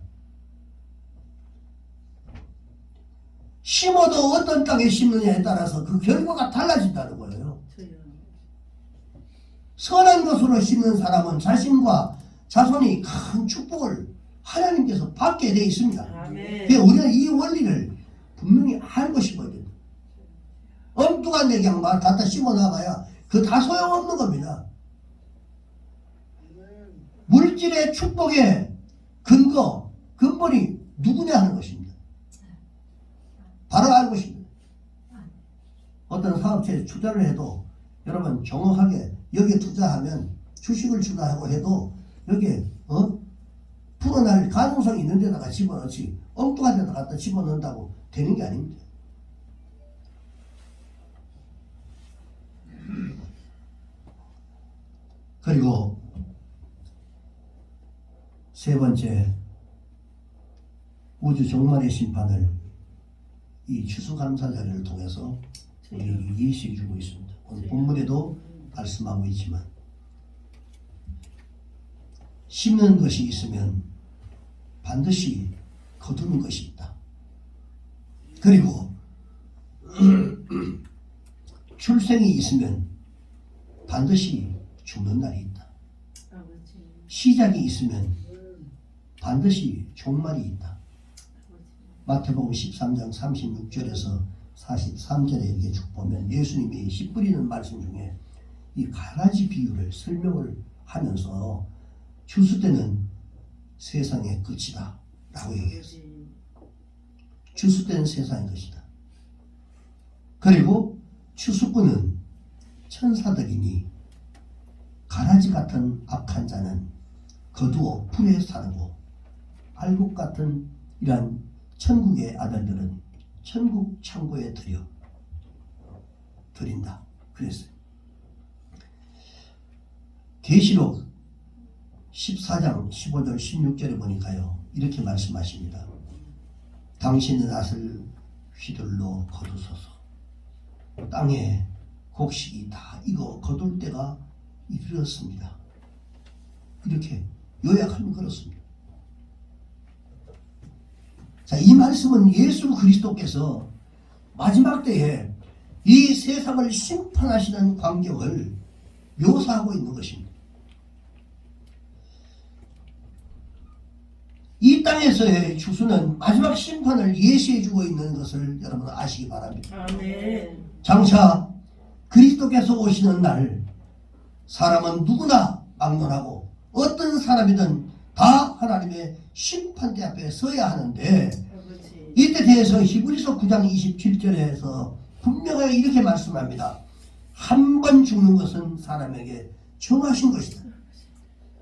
심어도 어떤 땅에 심느냐에 따라서 그 결과가 달라진다는 거예요. 주여. 선한 것으로 심는 사람은 자신과 자손이 큰 축복을 하나님께서 받게 되어 있습니다. 아멘. 그래서 우리는 이 원리를 분명히 알고 싶어야 돼요. 엉뚱한 데 그냥 말 갖다 심어 놔봐야 그 다 소용없는 겁니다. 물질의 축복의 근본이 누구냐 하는 것입니다. 바로 알고 싶습니다. 어떤 사업체에 투자를 해도 여러분 정확하게 여기에 투자하면 주식을 투자하고 해도 여기에 풀어날 가능성이 있는 데다가 집어넣지 엉뚱한 데다 갖다 집어넣는다고 되는 게 아닙니다. 그리고 세 번째, 우주 종말의 심판을 이 추수감사절을 통해서 우리에게 예시해 주고 있습니다. 오늘 본문에도 말씀하고 있지만 심는 것이 있으면 반드시 거두는 것이 있다. 그리고 출생이 있으면 반드시 죽는 날이 있다. 아버지. 시작이 있으면 반드시 종말이 있다. 마태복음 13장 36절에서 43절에 이렇게 쭉 보면 예수님이 씨 뿌리는 말씀 중에 이 가라지 비유를 설명을 하면서 추수 때는 세상의 끝이다 라고 얘기했어요. 추수 때는 세상의 것이다. 그리고 추수꾼은 천사들이니 가라지 같은 악한 자는 거두어 불에 사르고 알곡 같은 이러한 천국의 아들들은 천국 창고에 드린다. 그랬어요. 계시록 14장 15절 16절에 보니까요. 이렇게 말씀하십니다. 당신의 낫을 휘둘러 거두소서. 땅에 곡식이 다 익어 거둘 때가 이르렀습니다. 이렇게 요약하면 그렇습니다. 자, 이 말씀은 예수 그리스도께서 마지막 때에 이 세상을 심판하시는 광경을 묘사하고 있는 것입니다. 이 땅에서의 추수는 마지막 심판을 예시해주고 있는 것을 여러분 아시기 바랍니다. 아멘. 장차 그리스도께서 오시는 날 사람은 누구나 막론하고 어떤 사람이든 다 하나님의 심판대 앞에 서야 하는데 아버지. 이때 대해서 히브리서 9장 27절에서 분명하게 이렇게 말씀합니다. 한 번 죽는 것은 사람에게 정하신 것이다.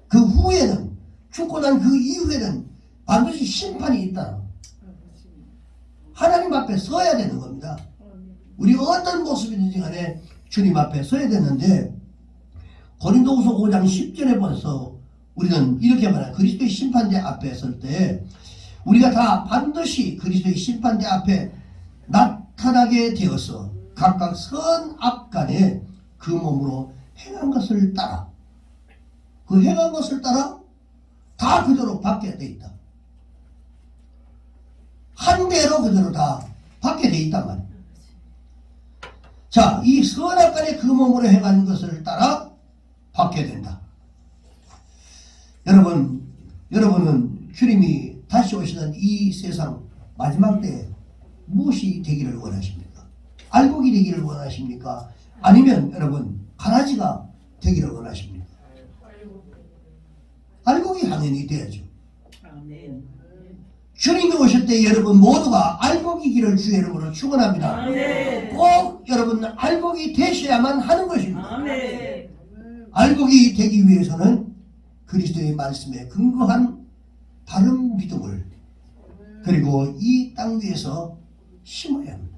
그 후에는 죽고 난 그 이후에는 반드시 심판이 있다. 하나님 앞에 서야 되는 겁니다. 우리 어떤 모습이든지 간에 주님 앞에 서야 되는데 고린도후서 5장 10절에 보면서 우리는 이렇게 말해요. 그리스도의 심판대 앞에 설 때 우리가 다 반드시 그리스도의 심판대 앞에 나타나게 되어서 각각 선 앞간에 그 몸으로 행한 것을 따라 그 행한 것을 따라 다 그대로 받게 돼 있다. 한 대로 그대로 다 받게 돼 있단 말이에요. 자, 이 선악간에 그 몸으로 행하는 것을 따라 받게 된다. 여러분은 주님이 다시 오시는 이 세상 마지막 때에 무엇이 되기를 원하십니까? 알곡이 되기를 원하십니까? 아니면 여러분 가라지가 되기를 원하십니까? 알곡이 당연히 돼야죠. 아멘. 주님이 오실 때 여러분 모두가 알곡이기를 주의 이름으로 축원합니다. 아멘. 꼭 여러분 알곡이 되셔야만 하는 것입니다. 아멘. 알곡이 되기 위해서는 그리스도의 말씀에 근거한 바른 믿음을 그리고 이 땅 위에서 심어야 합니다.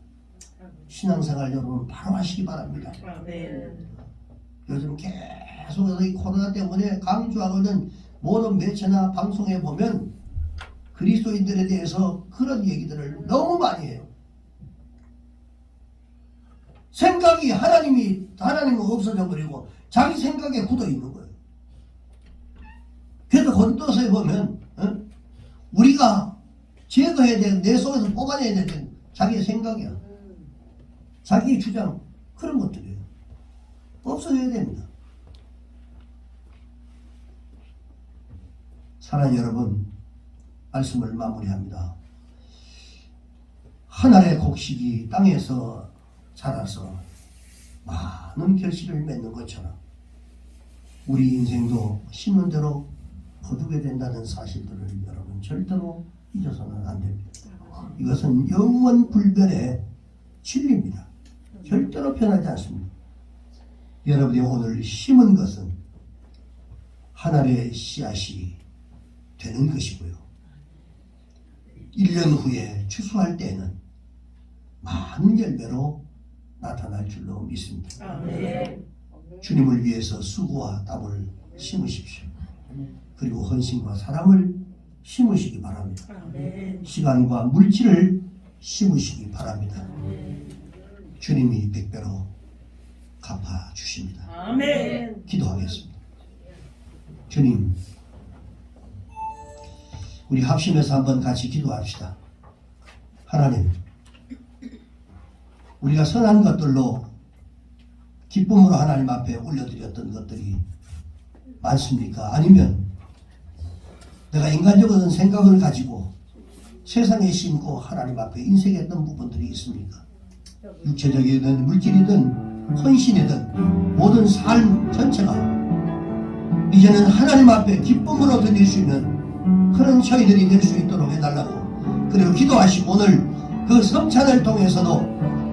신앙생활 여러분 바로 하시기 바랍니다. 아멘. 요즘 계속해서 이 코로나 때문에 강조하거든 모든 매체나 방송에 보면 그리스도인들에 대해서 그런 얘기들을 너무 많이 해요. 생각이 하나님은 없어져 버리고 자기 생각에 굳어 있는 거예요. 그래서 고린도서에 보면 우리가 제거해야 되는 내 속에서 뽑아내야 되는 자기의 생각이야. 자기의 주장. 그런 것들이에요. 없어져야 됩니다. 사랑하는 여러분, 말씀을 마무리합니다. 한 알의 곡식이 땅에서 자라서 많은 결실을 맺는 것처럼 우리 인생도 심는 대로 거두게 된다는 사실들을 여러분 절대로 잊어서는 안 됩니다. 이것은 영원 불변의 진리입니다. 절대로 변하지 않습니다. 여러분이 오늘 심은 것은 하나의 씨앗이 되는 것이고요. 1년 후에 추수할 때에는 많은 열매로 나타날 줄로 믿습니다. 주님을 위해서 수고와 땀을 심으십시오. 그리고 헌신과 사랑을 심으시기 바랍니다. 시간과 물질을 심으시기 바랍니다. 주님이 백배로 갚아주십니다. 기도하겠습니다. 주님, 우리 합심해서 한번 같이 기도합시다. 하나님, 우리가 선한 것들로 기쁨으로 하나님 앞에 올려드렸던 것들이 많습니까? 아니면 내가 인간적인 생각을 가지고 세상에 심고 하나님 앞에 인색했던 부분들이 있습니까? 육체적이든 물질이든 헌신이든 모든 삶 전체가 이제는 하나님 앞에 기쁨으로 드릴 수 있는 그런 저희들이 될 수 있도록 해달라고, 그리고 기도하시고 오늘 그 성찬을 통해서도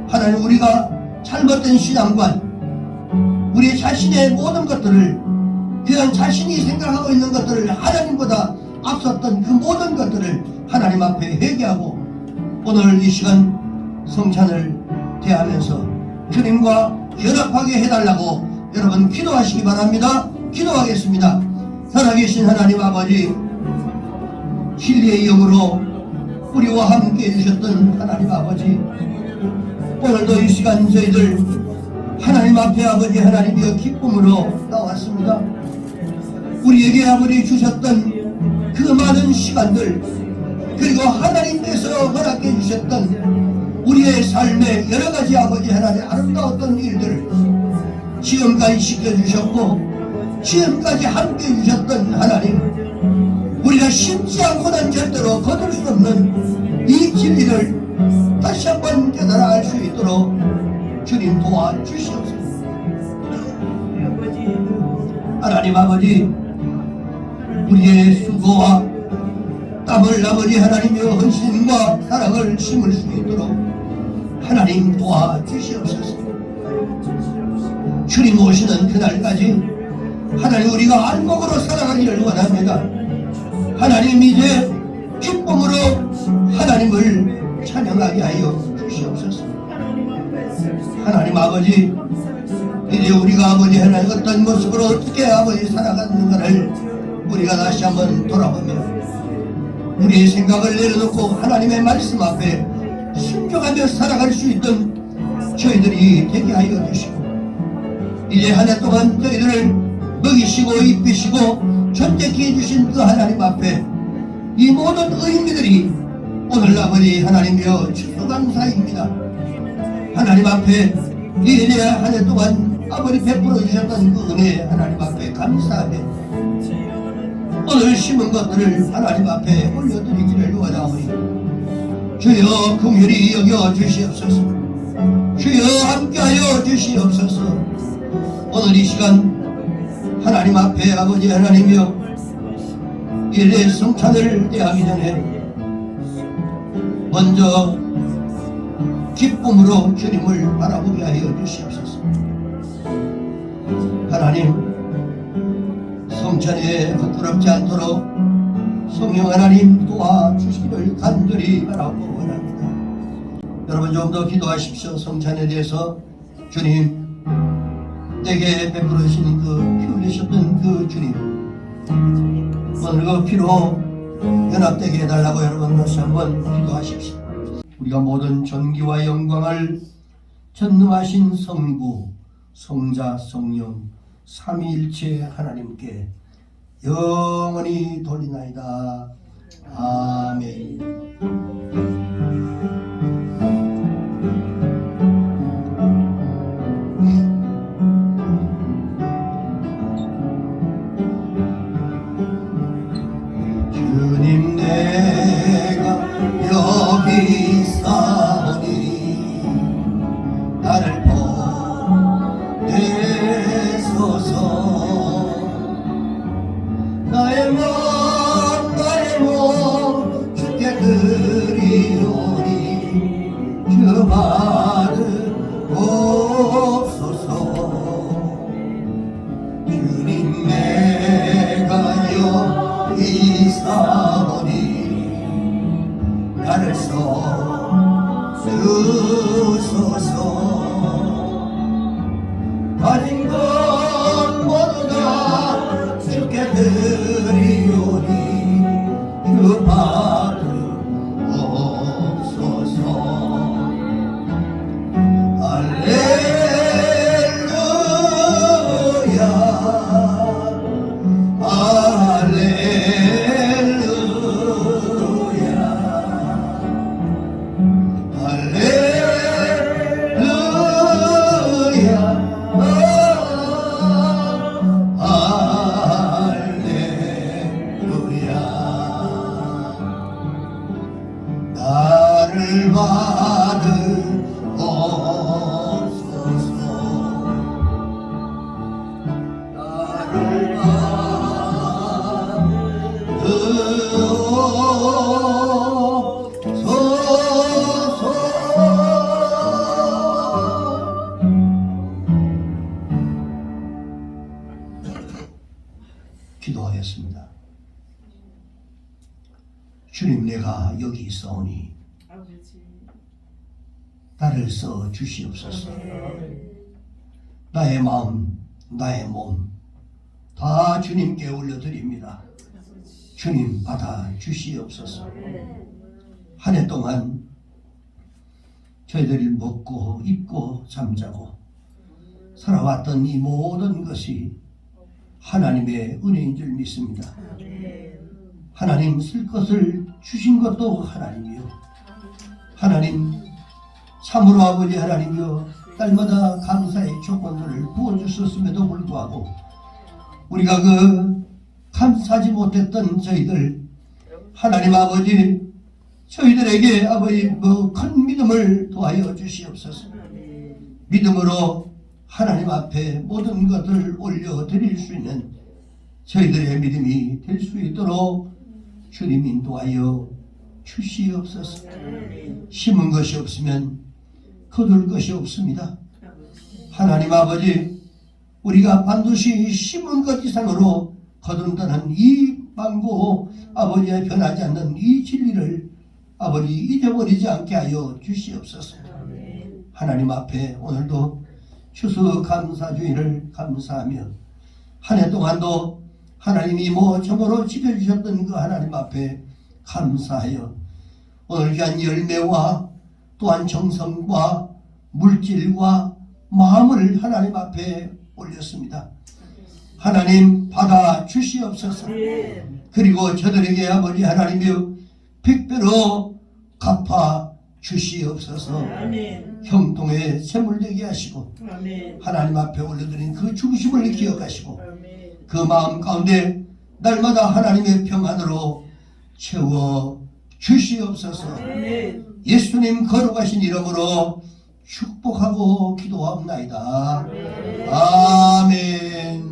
하나님 우리가 잘못된 신앙관, 우리 자신의 모든 것들을, 그냥 자신이 생각하고 있는 것들을 하나님보다 앞섰던 그 모든 것들을 하나님 앞에 회개하고 오늘 이 시간 성찬을 대하면서 주님과 연합하게 해달라고 여러분 기도하시기 바랍니다. 기도하겠습니다. 살아계신 하나님 아버지, 진리의 영으로 우리와 함께 해주셨던 하나님 아버지, 오늘도 이 시간 저희들 하나님 앞에 아버지 하나님이여 기쁨으로 나왔습니다. 우리에게 아버지 주셨던 그 많은 시간들, 그리고 하나님께서 허락해 주셨던 우리의 삶의 여러가지 아버지 하나님 아름다웠던 일들 지금까지 지켜주셨고 지금까지 함께 해주셨던 하나님, 우리가 심지 않고는 절대로 거둘 수 없는 이 진리를 다시 한번 깨달아 알 수 있도록 주님 도와주시옵소서. 하나님 아버지, 우리의 수고와 땀을 아버지 하나님의 헌신과 사랑을 심을 수 있도록 하나님 도와주시옵소서. 주님 오시는 그날까지 하나님 우리가 안목으로 살아가기를 원합니다. 하나님 이제 기쁨으로 하나님을 찬양하게 하여 주시옵소서. 하나님 아버지, 이제 우리가 아버지 하나님 어떤 모습으로 어떻게 아버지 살아가는가를 우리가 다시 한번 돌아보며 우리의 생각을 내려놓고 하나님의 말씀 앞에 순종하며 살아갈 수 있던 저희들이 되게 하여 주시고, 이제 한 해 동안 저희들을 먹이시고 입히시고 존재케 해주신 그 하나님 앞에 이 모든 의미들이 오늘 아버지 하나님이여 추수감사입니다. 하나님 앞에 이제 한 해 동안 아버지 베풀어 주셨던 그 은혜 하나님 앞에 감사하며 오늘 심은 것들을 하나님 앞에 올려드리기를 원하오니 주여 긍휼히 여겨 주시옵소서. 주여 함께하여 주시옵소서. 오늘 이 시간 하나님 앞에 아버지 하나님이여 일례 성찬을 대하기 전에 먼저 기쁨으로 주님을 바라보게 하여 주시옵소서. 하나님, 성찬에 부끄럽지 않도록 성령 하나님 도와주시기를 간절히 바라고 원합니다. 여러분 좀 더 기도하십시오. 성찬에 대해서 주님, 내게 베풀어 주신 그 피 흘리셨던 그 주님, 오늘 그 피로 연합되게 해달라고 여러분 다시 한번 기도하십시오. 우리가 모든 존귀와 영광을 전능하신 성부, 성자, 성령 삼위일체 하나님께 영원히 돌리나이다. 아멘. 주님, 내가 여기 있사오니 아버지. 나를 써 주시옵소서. 네. 나의 마음, 나의 몸 다 주님께 올려드립니다. 주님, 받아 주시옵소서. 한 해 동안 저희들이 먹고 입고 잠자고 살아왔던 이 모든 것이 하나님의 은혜인 줄 믿습니다. 네. 하나님 쓸 것을 주신 것도 하나님이요, 하나님 참으로 아버지 하나님이요, 날마다 감사의 조건들을 부어주셨음에도 불구하고 우리가 그 감사하지 못했던 저희들, 하나님 아버지, 저희들에게 아버지 큰 믿음을 도하여 주시옵소서. 믿음으로 하나님 앞에 모든 것을 올려드릴 수 있는 저희들의 믿음이 될 수 있도록 주님 인도하여 주시옵소서. 심은 것이 없으면 거둘 것이 없습니다. 하나님 아버지, 우리가 반드시 심은 것 이상으로 거둔다는 이 망고 아버지의 변하지 않는 이 진리를 아버지 잊어버리지 않게 하여 주시옵소서. 하나님 앞에 오늘도 추수감사주의를 감사하며 한 해 동안도 하나님이 모처음으로 지켜주셨던 그 하나님 앞에 감사하여 오늘 귀한 열매와 또한 정성과 물질과 마음을 하나님 앞에 올렸습니다. 하나님 받아 주시옵소서. 그리고 저들에게 아버지 하나님이여 백배로 갚아 주시옵소서. 형통에 채물되게 하시고 하나님 앞에 올려드린 그 중심을 기억하시고 그 마음 가운데 날마다 하나님의 평안으로 채워 주시옵소서. 예수님 거룩하신 이름으로 축복하고 기도합나이다. 아멘.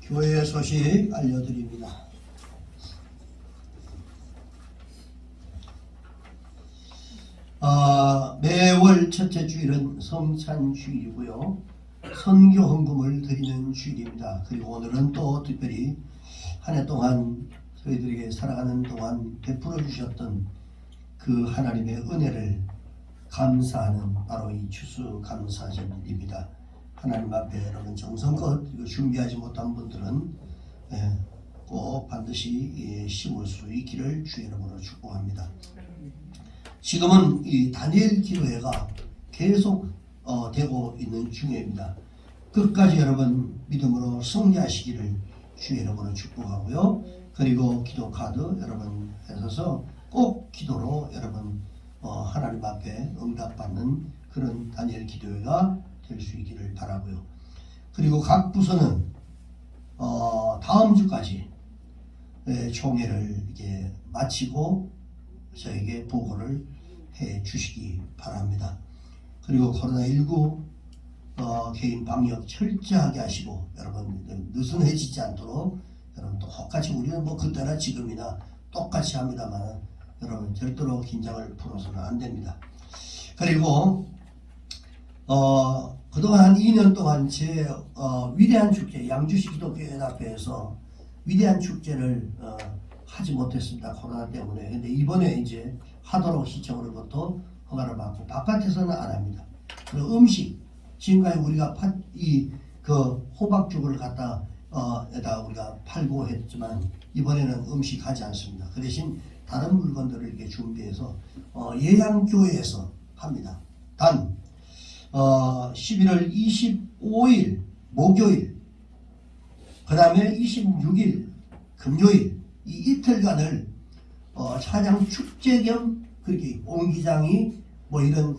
교회 소식 알려드립니다. 매월 첫째 주일은 성찬주일이고요, 선교 헌금을 드리는 주일입니다. 그리고 오늘은 또 특별히 한 해 동안 저희들에게 살아가는 동안 베풀어 주셨던 그 하나님의 은혜를 감사하는 바로 이 추수감사절입니다. 하나님 앞에 여러분 정성껏 준비하지 못한 분들은 꼭 반드시 심을 수 있기를 주의 이름으로 축복합니다. 지금은 이 다니엘 기도회가 계속 되고 있는 중입니다. 끝까지 여러분 믿음으로 승리하시기를 주의 이름으로 축복하고요. 그리고 기도 카드 여러분 하셔서 꼭 기도로 여러분 하나님 앞에 응답받는 그런 다니엘 기도회가 될 수 있기를 바라고요. 그리고 각 부서는 다음 주까지 총회를 이제 마치고 저에게 보고를 해 주시기 바랍니다. 그리고 코로나19 개인 방역 철저하게 하시고 여러분 느슨해지지 않도록 여러분 똑같이 우리는 뭐 그때나 지금이나 똑같이 합니다만 여러분 절대로 긴장을 풀어서는 안 됩니다. 그리고 그동안 한 2년 동안 제 위대한 축제 양주시 기독교연합회에서 위대한 축제를 하지 못했습니다. 코로나 때문에. 근데 이번에 이제 하도록 시청으로부터 허가를 받고 바깥에서는 안 합니다. 그리고 음식 지금까지 우리가 그 호박죽을 갖다 에다 우리가 팔고 했지만 이번에는 음식 하지 않습니다. 그 대신 다른 물건들을 이렇게 준비해서 예양교회에서 합니다. 단 11월 25일 목요일 그 다음에 26일 금요일 이 이틀간을 차량 축제 겸 그렇게 옹기장이 뭐 이런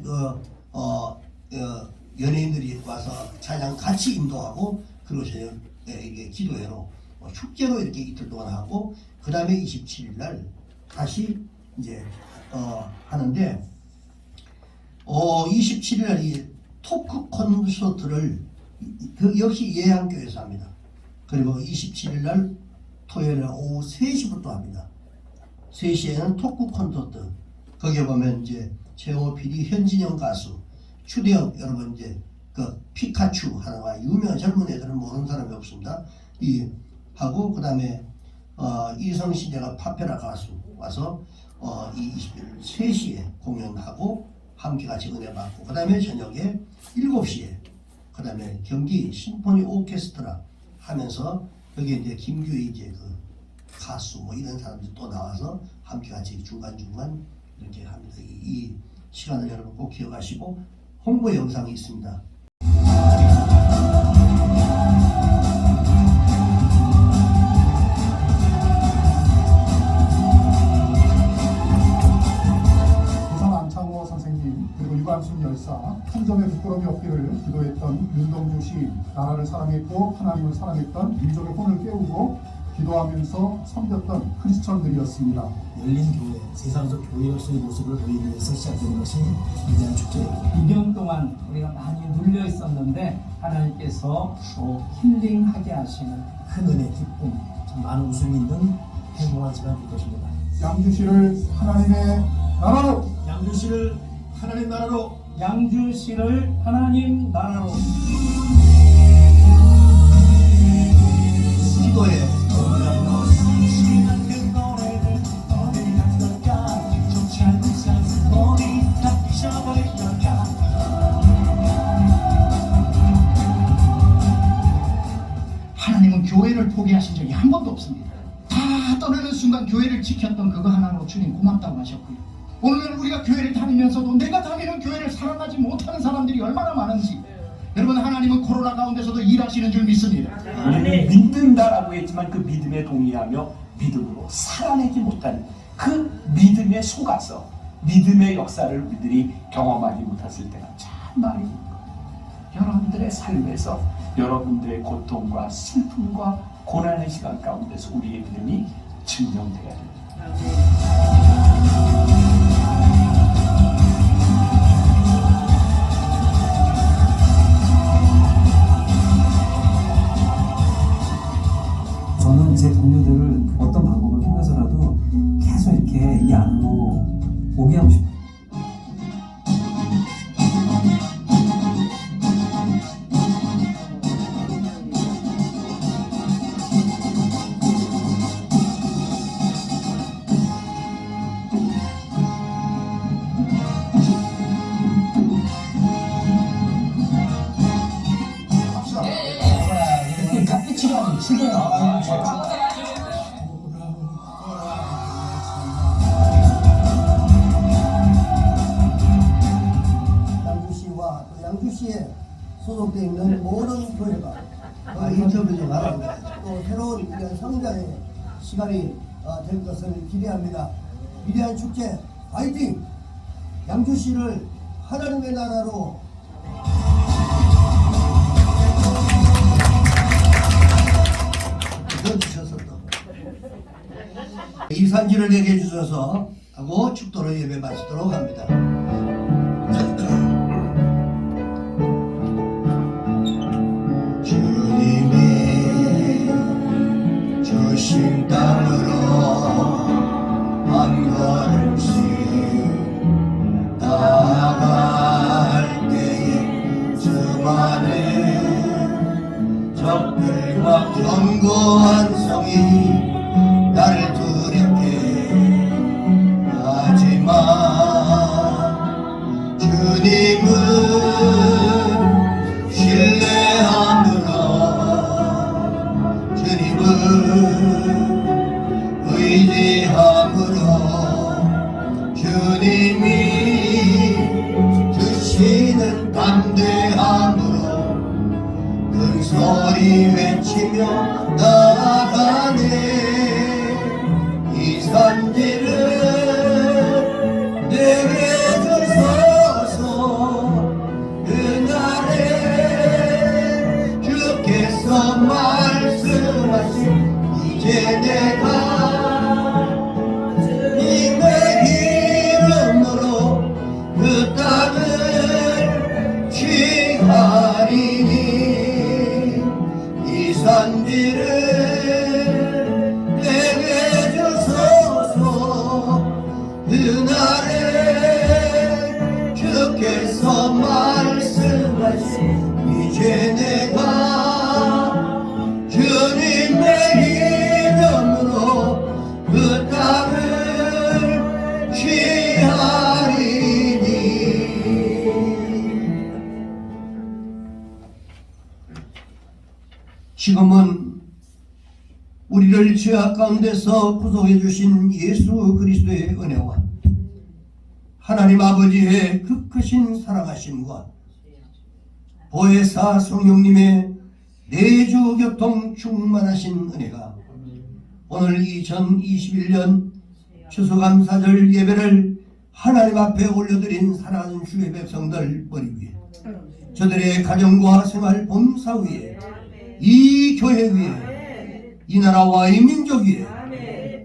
연예인들이 와서 찬양 같이 인도하고 그리고 이게 기도회로 축제로 이렇게 이틀 동안 하고 그 다음에 27일 날 다시 이제 하는데 27일 날 이 토크 콘서트를 역시 예양교회에서 합니다. 그리고 27일 날 토요일 날 오후 3시부터 합니다. 3시에는 토크 콘서트 거기에 보면 이제 최영호 PD, 현진영 가수, 추대엽 여러분 이제 그 피카츄 하나와 유명한 젊은 애들은 모르는 사람이 없습니다. 이 하고 그다음에 이성시대가 파페라 가수 와서 이 20일 3시에 공연하고 함께 같이 은혜 받고 그다음에 저녁에 7시에 그다음에 경기 심포니 오케스트라 하면서 여기 이제 김규희 이제 그 가수 뭐 이런 사람들이 또 나와서 함께 같이 중간중간 이렇게 합니다. 이 시간을 여러분 꼭 기억하시고 홍보 영상이 있습니다. 부산 안창호 선생님 그리고 유관순 열사 한 점의 부끄러움이 없기를 기도했던 윤동주 시인, 나라를 사랑했고 하나님을 사랑했던 민족의 혼을 깨우고 기도하면서 섬겼던 크리스천들이었습니다. 열린 교회, 세상적 교회로서의 모습을 보이기 위해서 시작된 것이 위대한 축제입니다. 2년 동안 우리가 많이 눌려 있었는데 하나님께서 또 힐링하게 하시는 큰 은혜, 기쁨, 참 많은 웃음이 있는 행복한 시간 될 것입니다. 양주시를 하나님의 나라로, 양주시를 하나님 나라로, 양주시를 하나님 나라로 기도에 하나님은 교회를 포기하신 적이 한 번도 없습니다. 다 떠나는 순간 교회를 지켰던 그거 하나로 주님 고맙다고 하셨고요. 오늘 우리가 교회를 다니면서도 내가 다니는 교회를 사랑하지 못하는 사람들이 얼마나 많은지, 여러분, 하나님은 코로나 가운데서도 일하시는 줄 믿습니다. 우리는 믿는다라고 했지만 그 믿음에 동의하며 믿음으로 살아내지 못한 그 믿음에 속아서 믿음의 역사를 우리들이 경험하지 못했을 때가 참 많이 있는 거예요. 여러분들의 삶에서 여러분들의 고통과 슬픔과 고난의 시간 가운데서 우리의 믿음이 증명되어야 됩니다. 저는 제 동료들을 어떤 방법을 통해서라도 계속 이렇게 이 안으로 오게 하고 싶어요. 그러니까 끝이 아닌 시대야. 양주시와 또 양주시에 소속되어 있는 모든 교회가 인터뷰 좀 하라고 또 새로운 위대한 성장의 시간이 될 것을 기대합니다. 위대한 축제 화이팅! 양주시를 하나님의 나라로 주셔서 이 산지를 내게 해주셔서 하고 축도로 예배 마치도록 합니다. 주님이 주신 땅으로 한 걸음씩 나아갈 때에 수많은 적들과 견고한 성이 나를 두렵게 하지만 주님은 신뢰함으로 주님은 의지함으로 주님이 주시는 담대함으로 큰 소리 외치며 나아가네. 이 산지를 내게 주소서. 그날에 주께서 말씀하신 이제 내가 주님의 이름으로 그 땅을 취하리니 이 산지를 지금은 우리를 죄악 가운데서 구속해 주신 예수 그리스도의 은혜와 하나님 아버지의 그 크신 사랑하심과 보혜사 성령님의 내주 교통 충만하신 은혜가 오늘 2021년 추수감사절 예배를 하나님 앞에 올려드린 사랑하는 주의 백성들 머리 위에, 저들의 가정과 생활 범사 위에, 이 교회 위에, 이 나라와 이 민족 위에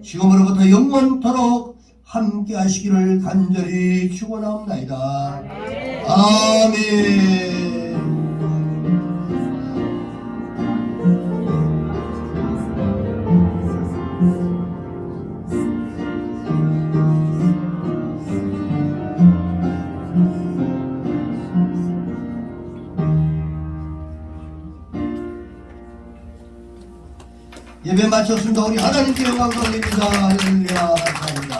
지금으로부터 영원토록 함께 하시기를 간절히 축원하옵나이다. 아멘. 예배 마쳤습니다. 우리 하나님께 영광 돌립니다. 할렐루야. 감사합니다.